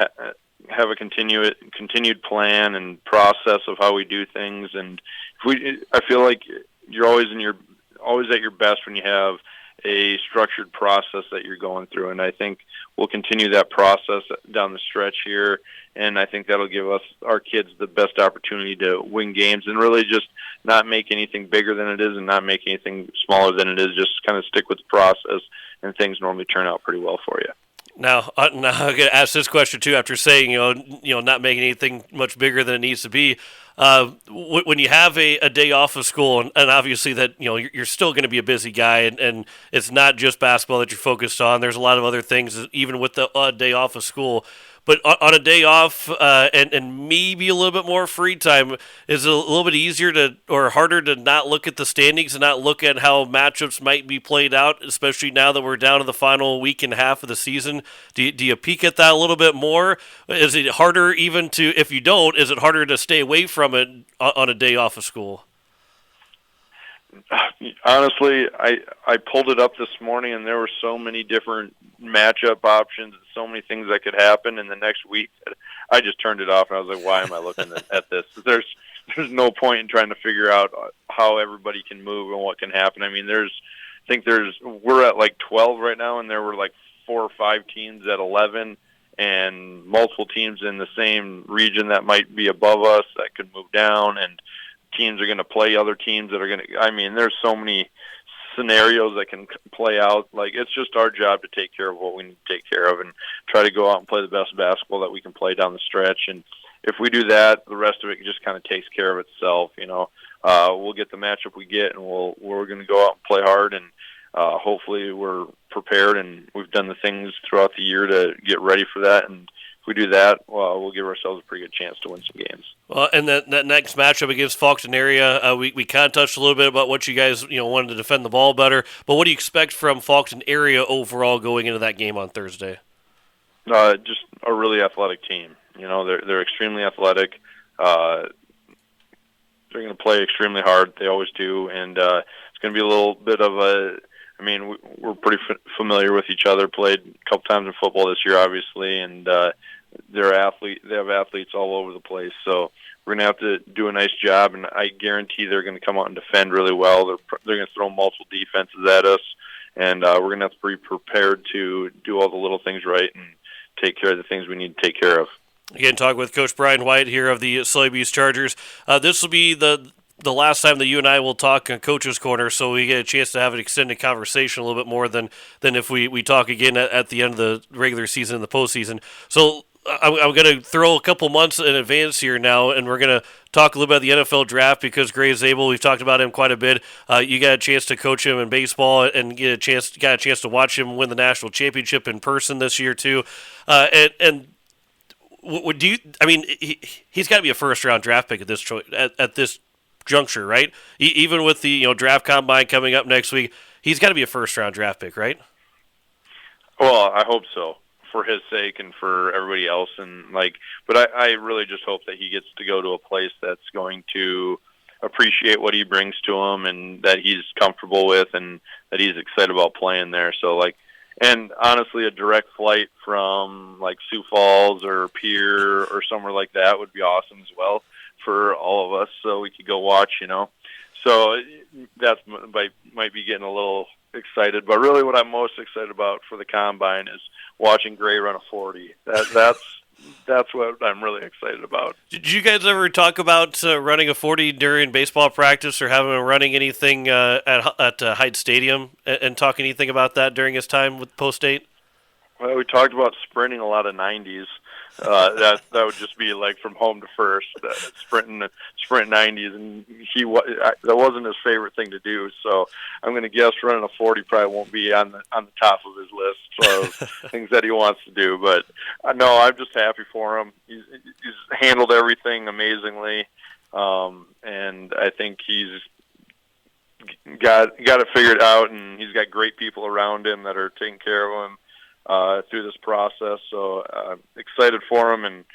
have a continued plan and process of how we do things. And I feel like you're always at your best when you have a structured process that you're going through. And I think we'll continue that process down the stretch here. And I think that'll give our kids the best opportunity to win games and really just not make anything bigger than it is and not make anything smaller than it is. Just kind of stick with the process, and things normally turn out pretty well for you. Now I'm going to ask this question too. After saying not making anything much bigger than it needs to be, when you have a day off of school, and obviously that you're still going to be a busy guy, and it's not just basketball that you're focused on. There's a lot of other things, even with the day off of school. But on a day off and maybe a little bit more free time, is it a little bit easier to or harder to not look at the standings and not look at how matchups might be played out, especially now that we're down to the final week and a half of the season? Do you peek at that a little bit more? Is it harder even to, if you don't, is it harder to stay away from it on a day off of school? Honestly, I pulled it up this morning, and there were so many different matchup options and so many things that could happen in the next week that I just turned it off, and I was like, why am I looking at this? There's no point in trying to figure out how everybody can move and what can happen. I mean, we're at like 12 right now, and there were like 4 or 5 teams at 11 and multiple teams in the same region that might be above us that could move down, and teams are going to play other teams that are going to, I mean, there's so many scenarios that can play out. Like, it's just our job to take care of what we need to take care of and try to go out and play the best basketball that we can play down the stretch. And if we do that, the rest of it just kind of takes care of itself. We'll get the matchup we get, and we're going to go out and play hard, and hopefully we're prepared and we've done the things throughout the year to get ready for that. And if we do that, we'll give ourselves a pretty good chance to win some games. Well, and that next matchup against Faulkton area, we kind of touched a little bit about what you guys wanted to defend the ball better. But what do you expect from Faulkton area overall going into that game on Thursday? Just a really athletic team. They're extremely athletic. They're going to play extremely hard. They always do, and it's going to be a little bit of a. I mean, we're pretty familiar with each other. Played a couple times in football this year, obviously, and they have athletes all over the place. So we're going to have to do a nice job, and I guarantee they're going to come out and defend really well. They're going to throw multiple defenses at us, and we're going to have to be prepared to do all the little things right and take care of the things we need to take care of. Again, talking with Coach Brian White here of the Soybees Chargers. This will be the last time that you and I will talk on Coach's Corner, so we get a chance to have an extended conversation a little bit more than if we talk again at the end of the regular season and the postseason. So I'm going to throw a couple months in advance here now, and we're going to talk a little bit about the NFL draft because Gray Zabel, we've talked about him quite a bit. You got a chance to coach him in baseball and got a chance to watch him win the national championship in person this year too. Would you? I mean, he's got to be a first-round draft pick at this juncture, right? Even with the draft combine coming up next week, he's got to be a first-round draft pick, right? Well, I hope so, for his sake and for everybody else. But I really just hope that he gets to go to a place that's going to appreciate what he brings to him and that he's comfortable with and that he's excited about playing there. So, and honestly, a direct flight from Sioux Falls or Pierre or somewhere like that would be awesome as well for all of us, so we could go watch. So that might be getting a little excited, but really, what I'm most excited about for the combine is watching Gray run a 40. That's what I'm really excited about. Did you guys ever talk about running a 40 during baseball practice or having him running anything at Heights Stadium and talk anything about that during his time with Post State? Well, we talked about sprinting a lot of 90s. That would just be from home to first, sprint 90s, and that wasn't his favorite thing to do. So I'm going to guess running a 40 probably won't be on the top of his list of things that he wants to do. But no, I'm just happy for him. He's handled everything amazingly, and I think he's got it figured out, and he's got great people around him that are taking care of him through this process. So I'm excited for him, and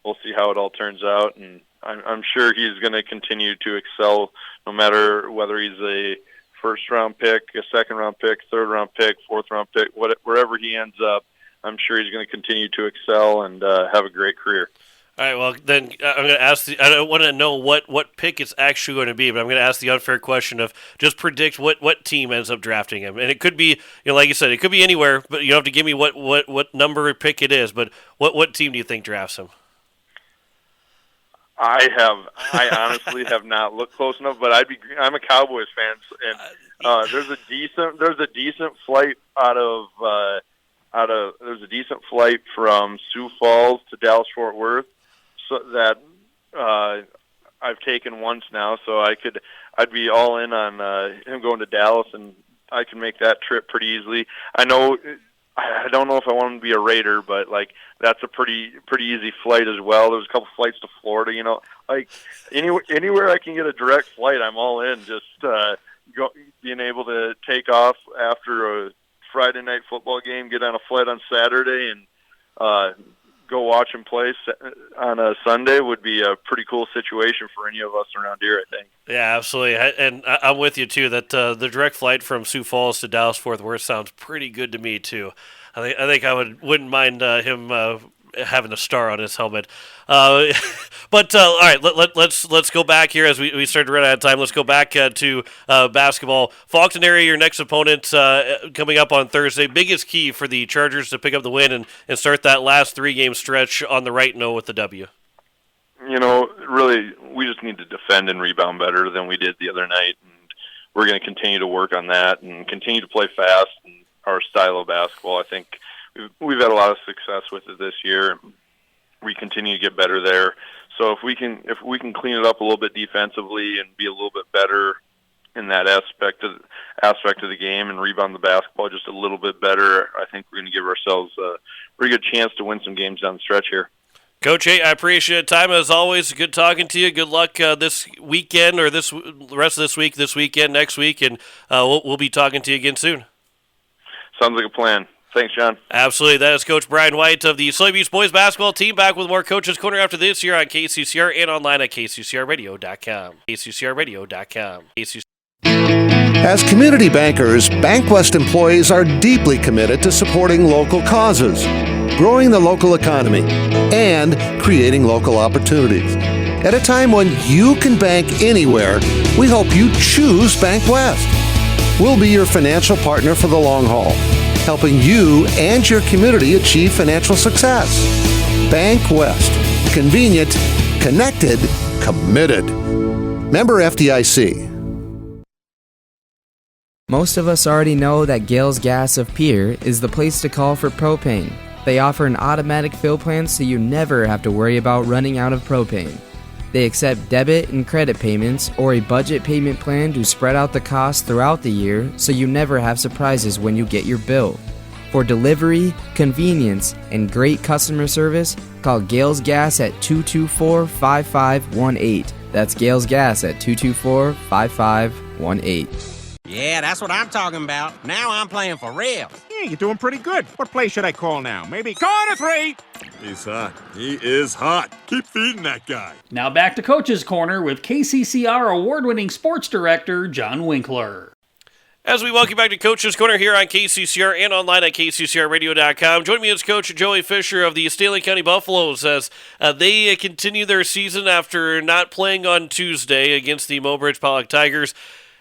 we'll see how it all turns out. And I'm sure he's going to continue to excel no matter whether he's a first-round pick, a second-round pick, third-round pick, fourth-round pick, wherever he ends up. I'm sure he's going to continue to excel and have a great career. All right, well, then I'm going to ask I don't want to know what pick it's actually going to be, but I'm going to ask the unfair question of just predict what team ends up drafting him. And it could be, like you said, it could be anywhere, but you don't have to give me what number or pick it is, but what team do you think drafts him? I honestly have not looked close enough, but I'm a Cowboys fan, and there's a decent flight there's a decent flight from Sioux Falls to Dallas Fort Worth, so that I've taken once now, so I'd be all in on him going to Dallas, and I can make that trip pretty easily. I know I don't know if I want to be a Raider, but like that's a pretty easy flight as well. There's a couple flights to Florida, you know, like anywhere I can get a direct flight, I'm all in. Just being able to take off after a Friday night football game, get on a flight on Saturday, and go watch them play on a Sunday would be a pretty cool situation for any of us around here, I think. Yeah, absolutely. And I'm with you, too, that the direct flight from Sioux Falls to Dallas-Fort Worth sounds pretty good to me, too. I think I wouldn't mind him having a star on his helmet. But all right, let's go back here as we start to run out of time. Let's go back to basketball. Faulkton area, your next opponent coming up on Thursday. Biggest key for the Chargers to pick up the win and start that last 3-game stretch on the right note with the W. You know, really, we just need to defend and rebound better than we did the other night, and we're going to continue to work on that and continue to play fast and our style of basketball. I think we've had a lot of success with it this year. We continue to get better there. So if we can clean it up a little bit defensively and be a little bit better in that aspect of the game and rebound the basketball just a little bit better, I think we're going to give ourselves a pretty good chance to win some games down the stretch here. Coach, hey, I appreciate the time as always. Good talking to you. Good luck this weekend or the rest of this weekend, next week, and we'll be talking to you again soon. Sounds like a plan. Thanks, John. Absolutely. That is Coach Brian White of the Soy Beach boys basketball team. Back with more Coach's Corner after this year on KCCR and online at kccrradio.com. kccrradio.com. As community bankers, BankWest employees are deeply committed to supporting local causes, growing the local economy, and creating local opportunities. At a time when you can bank anywhere, we hope you choose BankWest. We'll be your financial partner for the long haul, helping you and your community achieve financial success. BankWest. Convenient, connected, committed. Member FDIC. Most of us already know that Gales Gas of Pierre is the place to call for propane. They offer an automatic fill plan so you never have to worry about running out of propane. They accept debit and credit payments or a budget payment plan to spread out the cost throughout the year so you never have surprises when you get your bill. For delivery, convenience, and great customer service, call Gales Gas at 224-5518. That's Gales Gas at 224-5518. Yeah, that's what I'm talking about. Now I'm playing for real. Yeah, you're doing pretty good. What play should I call now? Maybe corner 3. He's hot. He is hot. Keep feeding that guy. Now back to Coach's Corner with KCCR award-winning sports director John Winkler. As we welcome you back to Coach's Corner here on KCCR and online at kccrradio.com. Joining me is Coach Joey Fisher of the Stanley County Buffaloes as they continue their season after not playing on Tuesday against the Mobridge Pollock Tigers.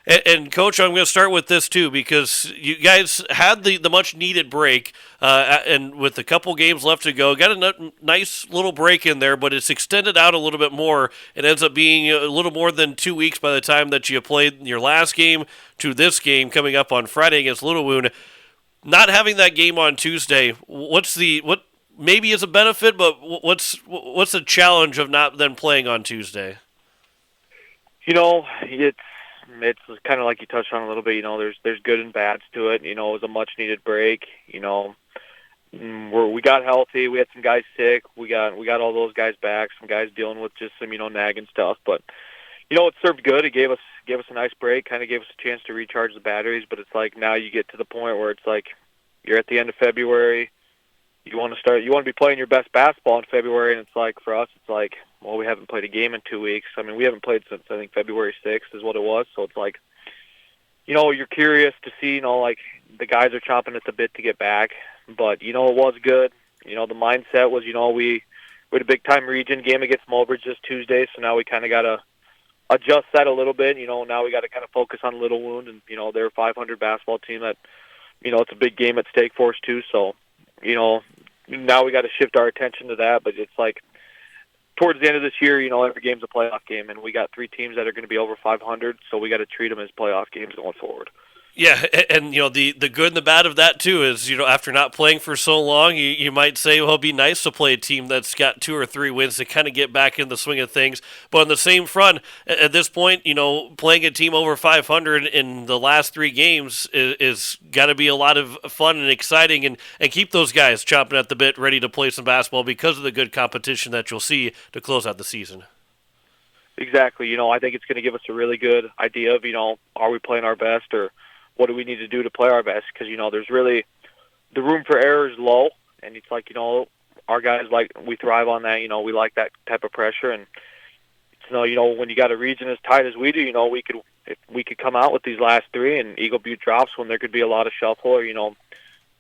And Coach, I'm going to start with this too, because you guys had the much-needed break, and with a couple games left to go, got a nice little break in there, but it's extended out a little bit more. It ends up being a little more than 2 weeks by the time that you played your last game to this game coming up on Friday against Little Wound. Not having that game on Tuesday, what maybe is a benefit, but what's the challenge of not then playing on Tuesday? You know, it's kind of like you touched on a little bit. You know, there's good and bads to it. You know, it was a much needed break. You know, we got healthy. We had some guys sick. We got all those guys back. Some guys dealing with just some nagging stuff. But you know, it served good. It gave us a nice break. Kind of gave us a chance to recharge the batteries. But it's like now you get to the point where it's like you're at the end of February. You want to be playing your best basketball in February, and it's like for us, it's like, well, we haven't played a game in 2 weeks. I mean, we haven't played since I think February 6th is what it was. So it's like, you know, you're curious to see, you know, like the guys are chomping at the bit to get back. But you know, it was good. You know, the mindset was, you know, we had a big time region game against Mobridge this Tuesday, so now we kind of got to adjust that a little bit. You know, now we got to kind of focus on Little Wound, and you know, they're a 500 basketball team that, you know, it's a big game at stake for us too. So, you know, now we got to shift our attention to that. But it's like towards the end of this year, you know, every game's a playoff game, and we got 3 teams that are going to be over 500, so we got to treat them as playoff games going forward. Yeah, and the good and the bad of that too is after not playing for so long, you might say, well, it'd be nice to play a team that's got 2 or 3 wins to kind of get back in the swing of things. But on the same front, at this point, playing a team over 500 in the last 3 games is got to be a lot of fun and exciting, and keep those guys chomping at the bit, ready to play some basketball because of the good competition that you'll see to close out the season. Exactly. I think it's going to give us a really good idea of are we playing our best, or what do we need to do to play our best? Because, there's really, the room for error is low, and it's like, our guys, we thrive on that. We like that type of pressure. And, when you got a region as tight as we do, if we could come out with these last 3 and Eagle Butte drops when there could be a lot of shuffle, or,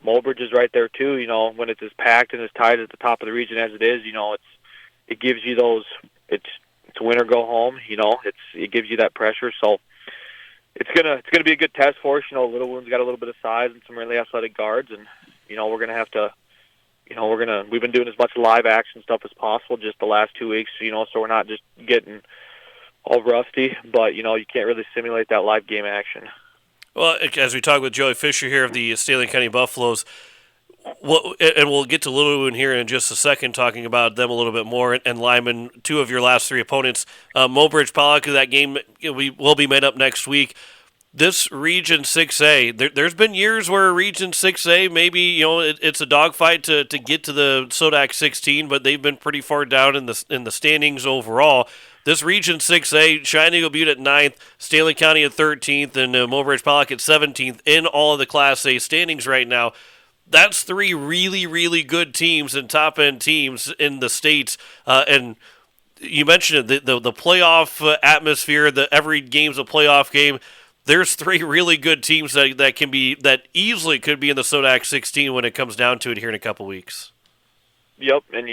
Mulbridge is right there too, when it's as packed and as tight at the top of the region as it is, it gives you those, it's win or go home, it gives you that pressure. So, it's gonna be a good test for us. Little Wound's got a little bit of size and some really athletic guards, and we're gonna have to, we've been doing as much live action stuff as possible just the last 2 weeks, so we're not just getting all rusty. But you can't really simulate that live game action. Well, as we talk with Joey Fisher here of the Stanley County Buffaloes, and we'll get to Little Wound here in just a second, talking about them a little bit more, and Lyman, 2 of your last 3 opponents. Mulbridge, Pollock, that game will be made up next week. This Region 6A, there's been years where Region 6A, maybe it's a dogfight to get to the SODAC 16, but they've been pretty far down in the standings overall. This Region 6A, Cheyenne Eagle Butte at 9th, Stanley County at 13th, and Mulbridge, Pollock at 17th in all of the Class A standings right now. That's 3 really, really good teams and top-end teams in the state. And you mentioned it, the playoff atmosphere, every game's a playoff game. There's 3 really good teams that easily could be in the SODAC 16 when it comes down to it here in a couple weeks. Yep, and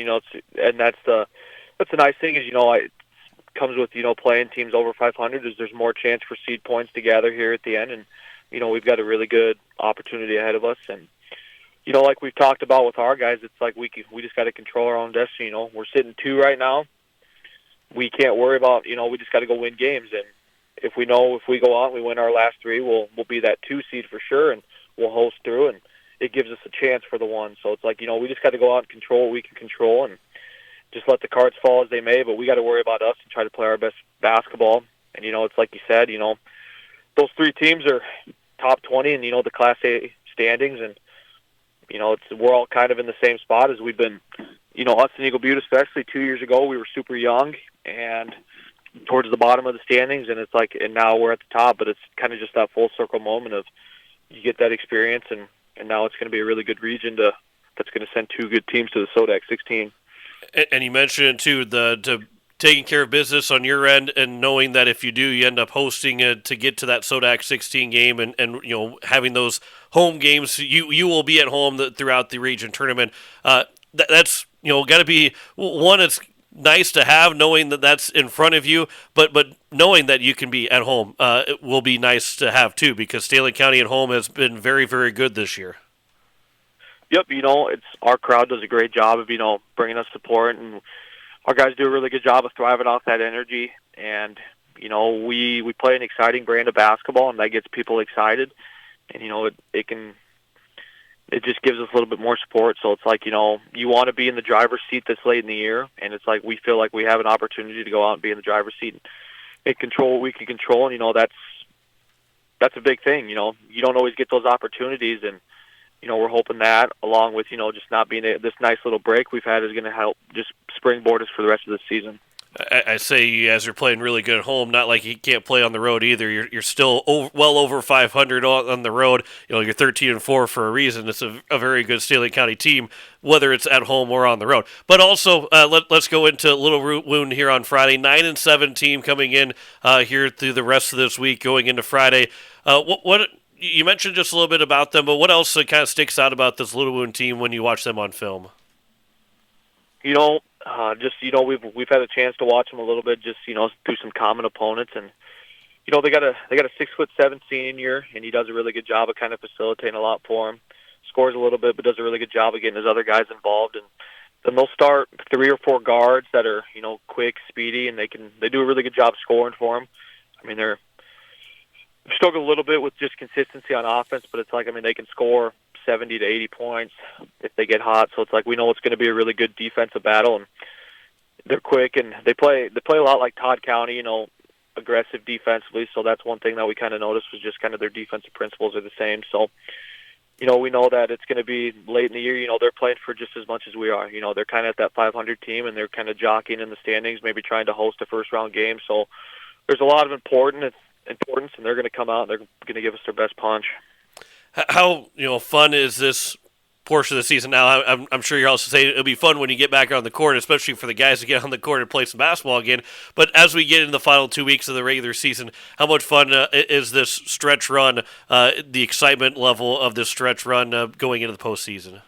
that's the nice thing is it comes with playing teams over 500 is there's more chance for seed points to gather here at the end, and we've got a really good opportunity ahead of us. And like we've talked about with our guys, it's like we just got to control our own destiny. We're sitting 2 right now. We can't worry about, we just got to go win games. And if we go out and we win our last 3, we'll be that 2 seed for sure, and we'll host through, and it gives us a chance for the 1. So it's like, we just got to go out and control what we can control and just let the cards fall as they may, but we got to worry about us and try to play our best basketball. And, it's like you said, those 3 teams are top 20 in, the Class A standings, and we're all kind of in the same spot as we've been, us and Eagle Butte, especially 2 years ago, we were super young and towards the bottom of the standings, and it's like, and now we're at the top, but it's kind of just that full circle moment of you get that experience, and now it's going to be a really good region that's going to send 2 good teams to the SODAC 16. And you mentioned too the taking care of business on your end, and knowing that if you do, you end up hosting to get to that SODAC 16 game, and having those home games, you will be at home throughout the region tournament. That's got to be one. It's nice to have, knowing that that's in front of you, but knowing that you can be at home, it will be nice to have too, because Stanley County at home has been very, very good this year. Yep, it's our crowd does a great job of bringing us support, and our guys do a really good job of thriving off that energy. And we play an exciting brand of basketball, and that gets people excited. And it just gives us a little bit more support. So it's like you want to be in the driver's seat this late in the year, and it's like we feel like we have an opportunity to go out and be in the driver's seat and control what we can control. And that's a big thing. You don't always get those opportunities, and we're hoping that, along with, just not being this nice little break we've had, is going to help just springboard us for the rest of the season. I say you guys are playing really good at home, not like you can't play on the road either. You're still well over 500 on the road. You're 13-4 for a reason. It's a very good Stanley County team, whether it's at home or on the road. But also, let's go into Little Wound here on Friday. 9-7 team coming in here through the rest of this week, going into Friday. What you mentioned just a little bit about them, but what else kind of sticks out about this Little Wound team when you watch them on film? We've had a chance to watch them a little bit, just through some common opponents, and they got a 6'7" senior, and he does a really good job of kind of facilitating a lot for him. Scores a little bit, but does a really good job of getting his other guys involved. And then they'll start 3 or 4 guards that are quick, speedy, and they do a really good job scoring for him. I mean, they're struggle a little bit with just consistency on offense, but it's like, I mean, they can score 70 to 80 points if they get hot. So it's like we know it's going to be a really good defensive battle, and they're quick and they play a lot like Todd County, aggressive defensively. So that's one thing that we kind of noticed was just kind of their defensive principles are the same. So, we know that it's going to be late in the year. They're playing for just as much as we are. They're kind of at that 500 team, and they're kind of jockeying in the standings, maybe trying to host a first-round game. So there's a lot of importance, and they're going to come out and they're going to give us their best punch. How fun is this portion of the season now? I'm sure you're also saying it'll be fun when you get back on the court, especially for the guys to get on the court and play some basketball again. But as we get in the final 2 weeks of the regular season, how much fun is this stretch run, the excitement level of this stretch run going into the postseason?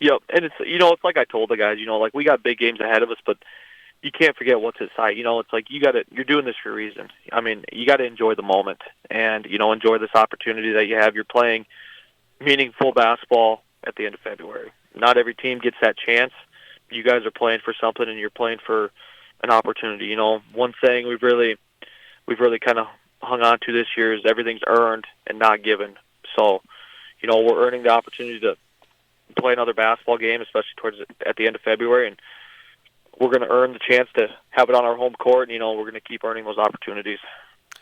Yep, and it's like I told the guys, like we got big games ahead of us, but you can't forget what's at sight. It's like you're doing this for a reason. I mean, you got to enjoy the moment and, enjoy this opportunity that you have. You're playing meaningful basketball at the end of February. Not every team gets that chance. You guys are playing for something, and you're playing for an opportunity. One thing we've really kind of hung on to this year is everything's earned and not given. So, we're earning the opportunity to play another basketball game, especially at the end of February, and we're going to earn the chance to have it on our home court, and, we're going to keep earning those opportunities.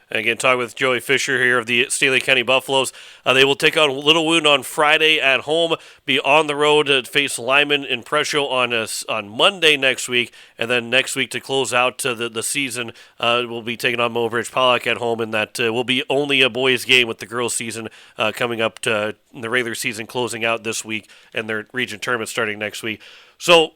Again, talking with Joey Fisher here of the Stanley County Buffaloes. They will take on Little Wound on Friday at home, be on the road to face Lyman and Presho on Monday next week, and then next week to close out the season, we'll be taking on Mobridge Pollock at home, and that will be only a boys' game with the girls' season coming up to the regular season closing out this week and their region tournament starting next week. So,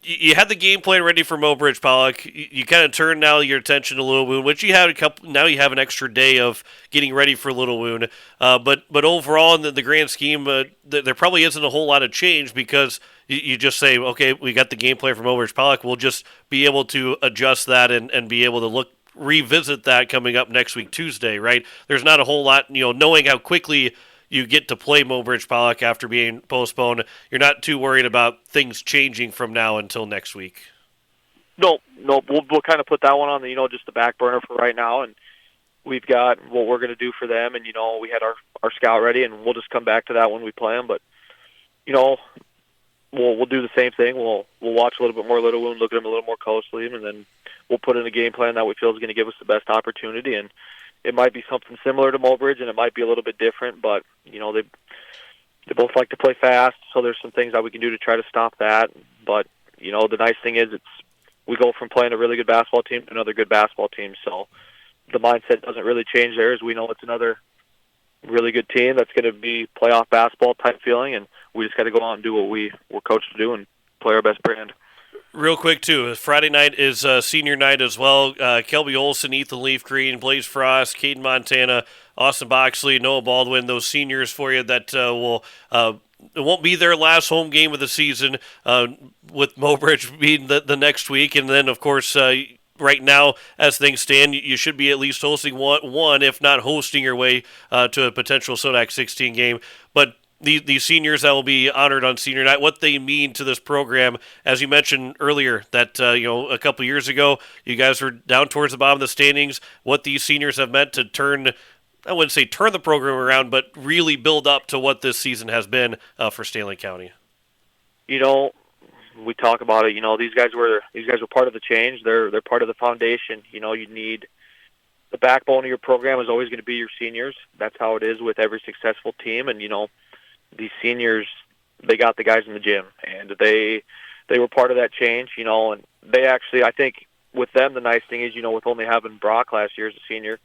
you had the game plan ready for Mobridge Pollock. You kind of turned now your attention to Little Wound, which you had now you have an extra day of getting ready for Little Wound. But overall, in the grand scheme, there probably isn't a whole lot of change because you just say, okay, we got the game plan for Mobridge Pollock. We'll just be able to adjust that and be able to revisit that coming up next week, Tuesday, right? There's not a whole lot, knowing how quickly you get to play Mobridge Pollock after being postponed. You're not too worried about things changing from now until next week. No, we'll kind of put that one on the just the back burner for right now, and we've got what we're going to do for them, and we had our scout ready, and we'll just come back to that when we play them. But we'll do the same thing. We'll watch a little bit more Little Wound, look at them a little more closely, and then we'll put in a game plan that we feel is going to give us the best opportunity. And it might be something similar to Mobridge, and it might be a little bit different, but they both like to play fast, so there's some things that we can do to try to stop that. But the nice thing is we go from playing a really good basketball team to another good basketball team, so the mindset doesn't really change there. As we know, it's another really good team that's going to be playoff basketball type feeling, and we just got to go out and do what we're coached to do and play our best brand. Real quick, too, Friday night is senior night as well. Kelby Olson, Ethan Leaf Green, Blaze Frost, Caden Montana, Austin Boxley, Noah Baldwin, those seniors for you that it won't be their last home game of the season, with Mobridge being the next week. And then, of course, right now, as things stand, you should be at least hosting one, if not hosting your way to a potential Sodak 16 game. But these seniors that will be honored on senior night, what they mean to this program, as you mentioned earlier, that a couple years ago you guys were down towards the bottom of the standings. What these seniors have meant to turn, I wouldn't say turn the program around, but really build up to what this season has been for Stanley County. We talk about it. These guys were part of the change. They're part of the foundation. You need the backbone of your program is always going to be your seniors. That's how it is with every successful team, and these seniors, they got the guys in the gym, and they were part of that change, and they actually, I think with them, the nice thing is, with only having Brock last year as a senior,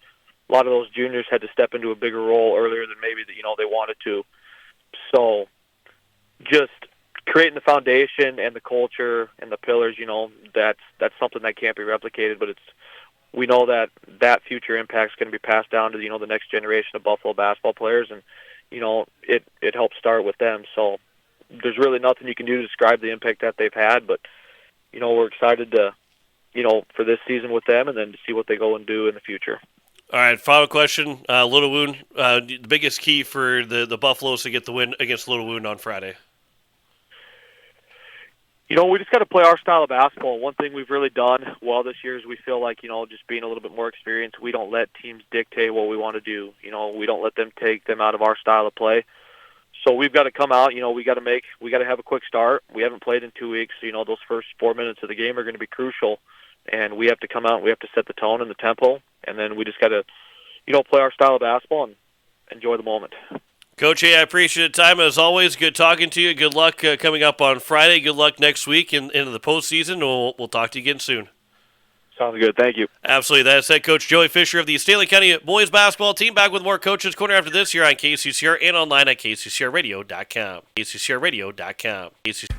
a lot of those juniors had to step into a bigger role earlier than maybe they wanted to. So just creating the foundation and the culture and the pillars, that's something that can't be replicated, but we know that future impact is going to be passed down to, the next generation of Buffalo basketball players, and it helps start with them. So there's really nothing you can do to describe the impact that they've had, but, we're excited to, for this season with them and then to see what they go and do in the future. All right, final question. Little Wound, the biggest key for the Buffaloes to get the win against Little Wound on Friday? we just got to play our style of basketball. One thing we've really done well this year is we feel like, just being a little bit more experienced, we don't let teams dictate what we want to do. We don't let them take them out of our style of play. So we've got to come out, we got to have a quick start. We haven't played in 2 weeks. Those first 4 minutes of the game are going to be crucial. And we have to come out and we have to set the tone and the tempo. And then we just got to, play our style of basketball and enjoy the moment. Coach, I appreciate the time as always. Good talking to you. Good luck coming up on Friday. Good luck next week into the postseason. We'll talk to you again soon. Sounds good. Thank you. Absolutely. That's head coach Joey Fisher of the Stanley County boys basketball team. Back with more Coaches Corner after this here on KCCR and online at kccrradio.com. kccrradio.com.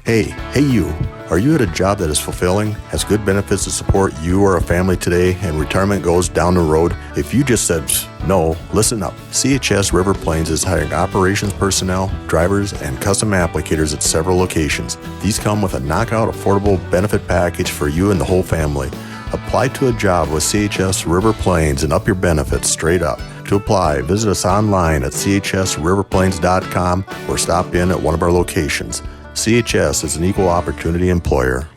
Hey you. Are you at a job that is fulfilling, has good benefits to support you or a family today, and retirement goes down the road? If you just said no, listen up. CHS River Plains is hiring operations personnel, drivers, and custom applicators at several locations. These come with a knockout affordable benefit package for you and the whole family. Apply to a job with CHS River Plains and up your benefits straight up. To apply, visit us online at chsriverplains.com or stop in at one of our locations. CHS is an equal opportunity employer.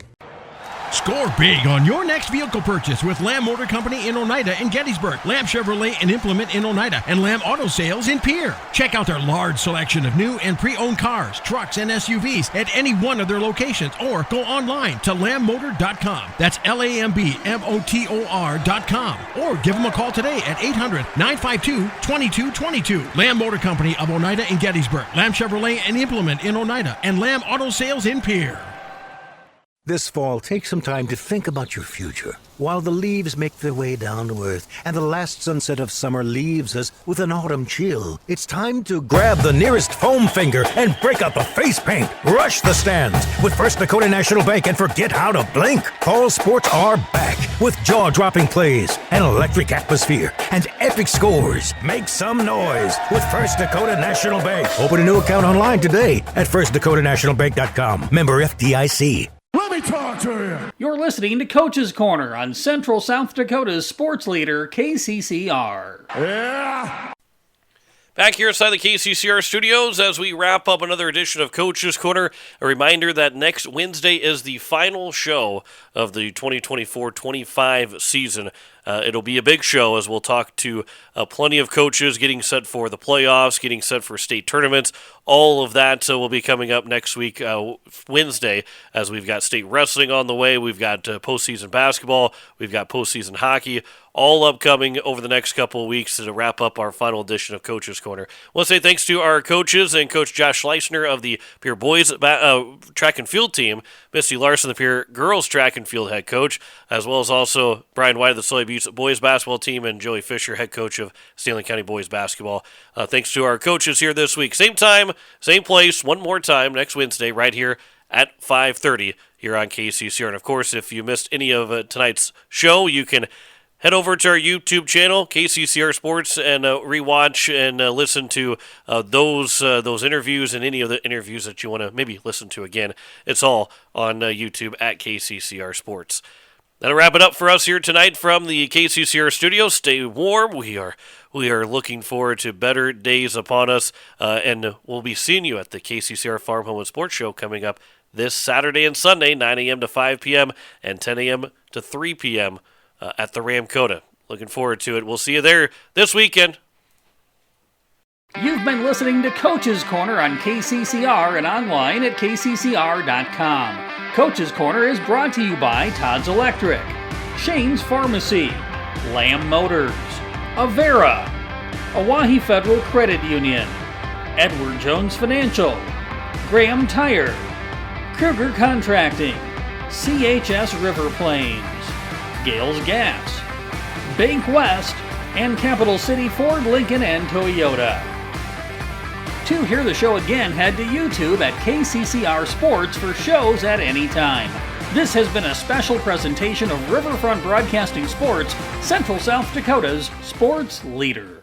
Score big on your next vehicle purchase with Lamb Motor Company in Oneida and Gettysburg, Lamb Chevrolet and Implement in Oneida, and Lamb Auto Sales in Pierre. Check out their large selection of new and pre-owned cars, trucks, and SUVs at any one of their locations, or go online to lambmotor.com. That's LAMBMOTOR.com. Or give them a call today at 800-952-2222. Lamb Motor Company of Oneida and Gettysburg, Lamb Chevrolet and Implement in Oneida, and Lamb Auto Sales in Pierre. This fall, take some time to think about your future while the leaves make their way down to earth and the last sunset of summer leaves us with an autumn chill. It's time to grab the nearest foam finger and break out the face paint. Rush the stands with First Dakota National Bank and forget how to blink. Fall sports are back with jaw-dropping plays, an electric atmosphere, and epic scores. Make some noise with First Dakota National Bank. Open a new account online today at firstdakotanationalbank.com. Member FDIC. Let me talk to you. You're listening to Coach's Corner on Central South Dakota's sports leader, KCCR. Yeah. Back here inside the KCCR studios as we wrap up another edition of Coach's Corner. A reminder that next Wednesday is the final show of the 2024-25 season. It'll be a big show as we'll talk to plenty of coaches getting set for the playoffs, getting set for state tournaments. All of that will be coming up next week, Wednesday, as we've got state wrestling on the way. We've got postseason basketball. We've got postseason hockey, all upcoming over the next couple of weeks to wrap up our final edition of Coach's Corner. I want to say thanks to our coaches and Coach Josh Schleisner of the Pierre boys track and field team, Misty Larson, the Pierre girls track and field head coach, as well as also Brian White of the Sully Buttes boys basketball team, and Joey Fisher, head coach of Stanley County boys basketball. Thanks to our coaches here this week. Same time, same place, one more time next Wednesday right here at 5:30 here on KCCR. And, of course, if you missed any of tonight's show, you can head over to our YouTube channel, KCCR Sports, and rewatch and listen to those interviews and any of the interviews that you want to maybe listen to again. It's all on YouTube at KCCR Sports. That'll wrap it up for us here tonight from the KCCR studio. Stay warm. We are looking forward to better days upon us, and we'll be seeing you at the KCCR Farm Home and Sports Show coming up this Saturday and Sunday, 9 a.m. to 5 p.m. and 10 a.m. to 3 p.m. At the Ramkota. Looking forward to it. We'll see you there this weekend. You've been listening to Coach's Corner on KCCR and online at kccr.com. Coach's Corner is brought to you by Todd's Electric, Shane's Pharmacy, Lamb Motors, Avera, Owyhee Federal Credit Union, Edward Jones Financial, Graham Tire, Kruger Contracting, CHS River Plains, Gales Gas, Bank West, and Capital City Ford, Lincoln, and Toyota. To hear the show again, head to YouTube at KCCR Sports for shows at any time. This has been a special presentation of Riverfront Broadcasting Sports, Central South Dakota's sports leader.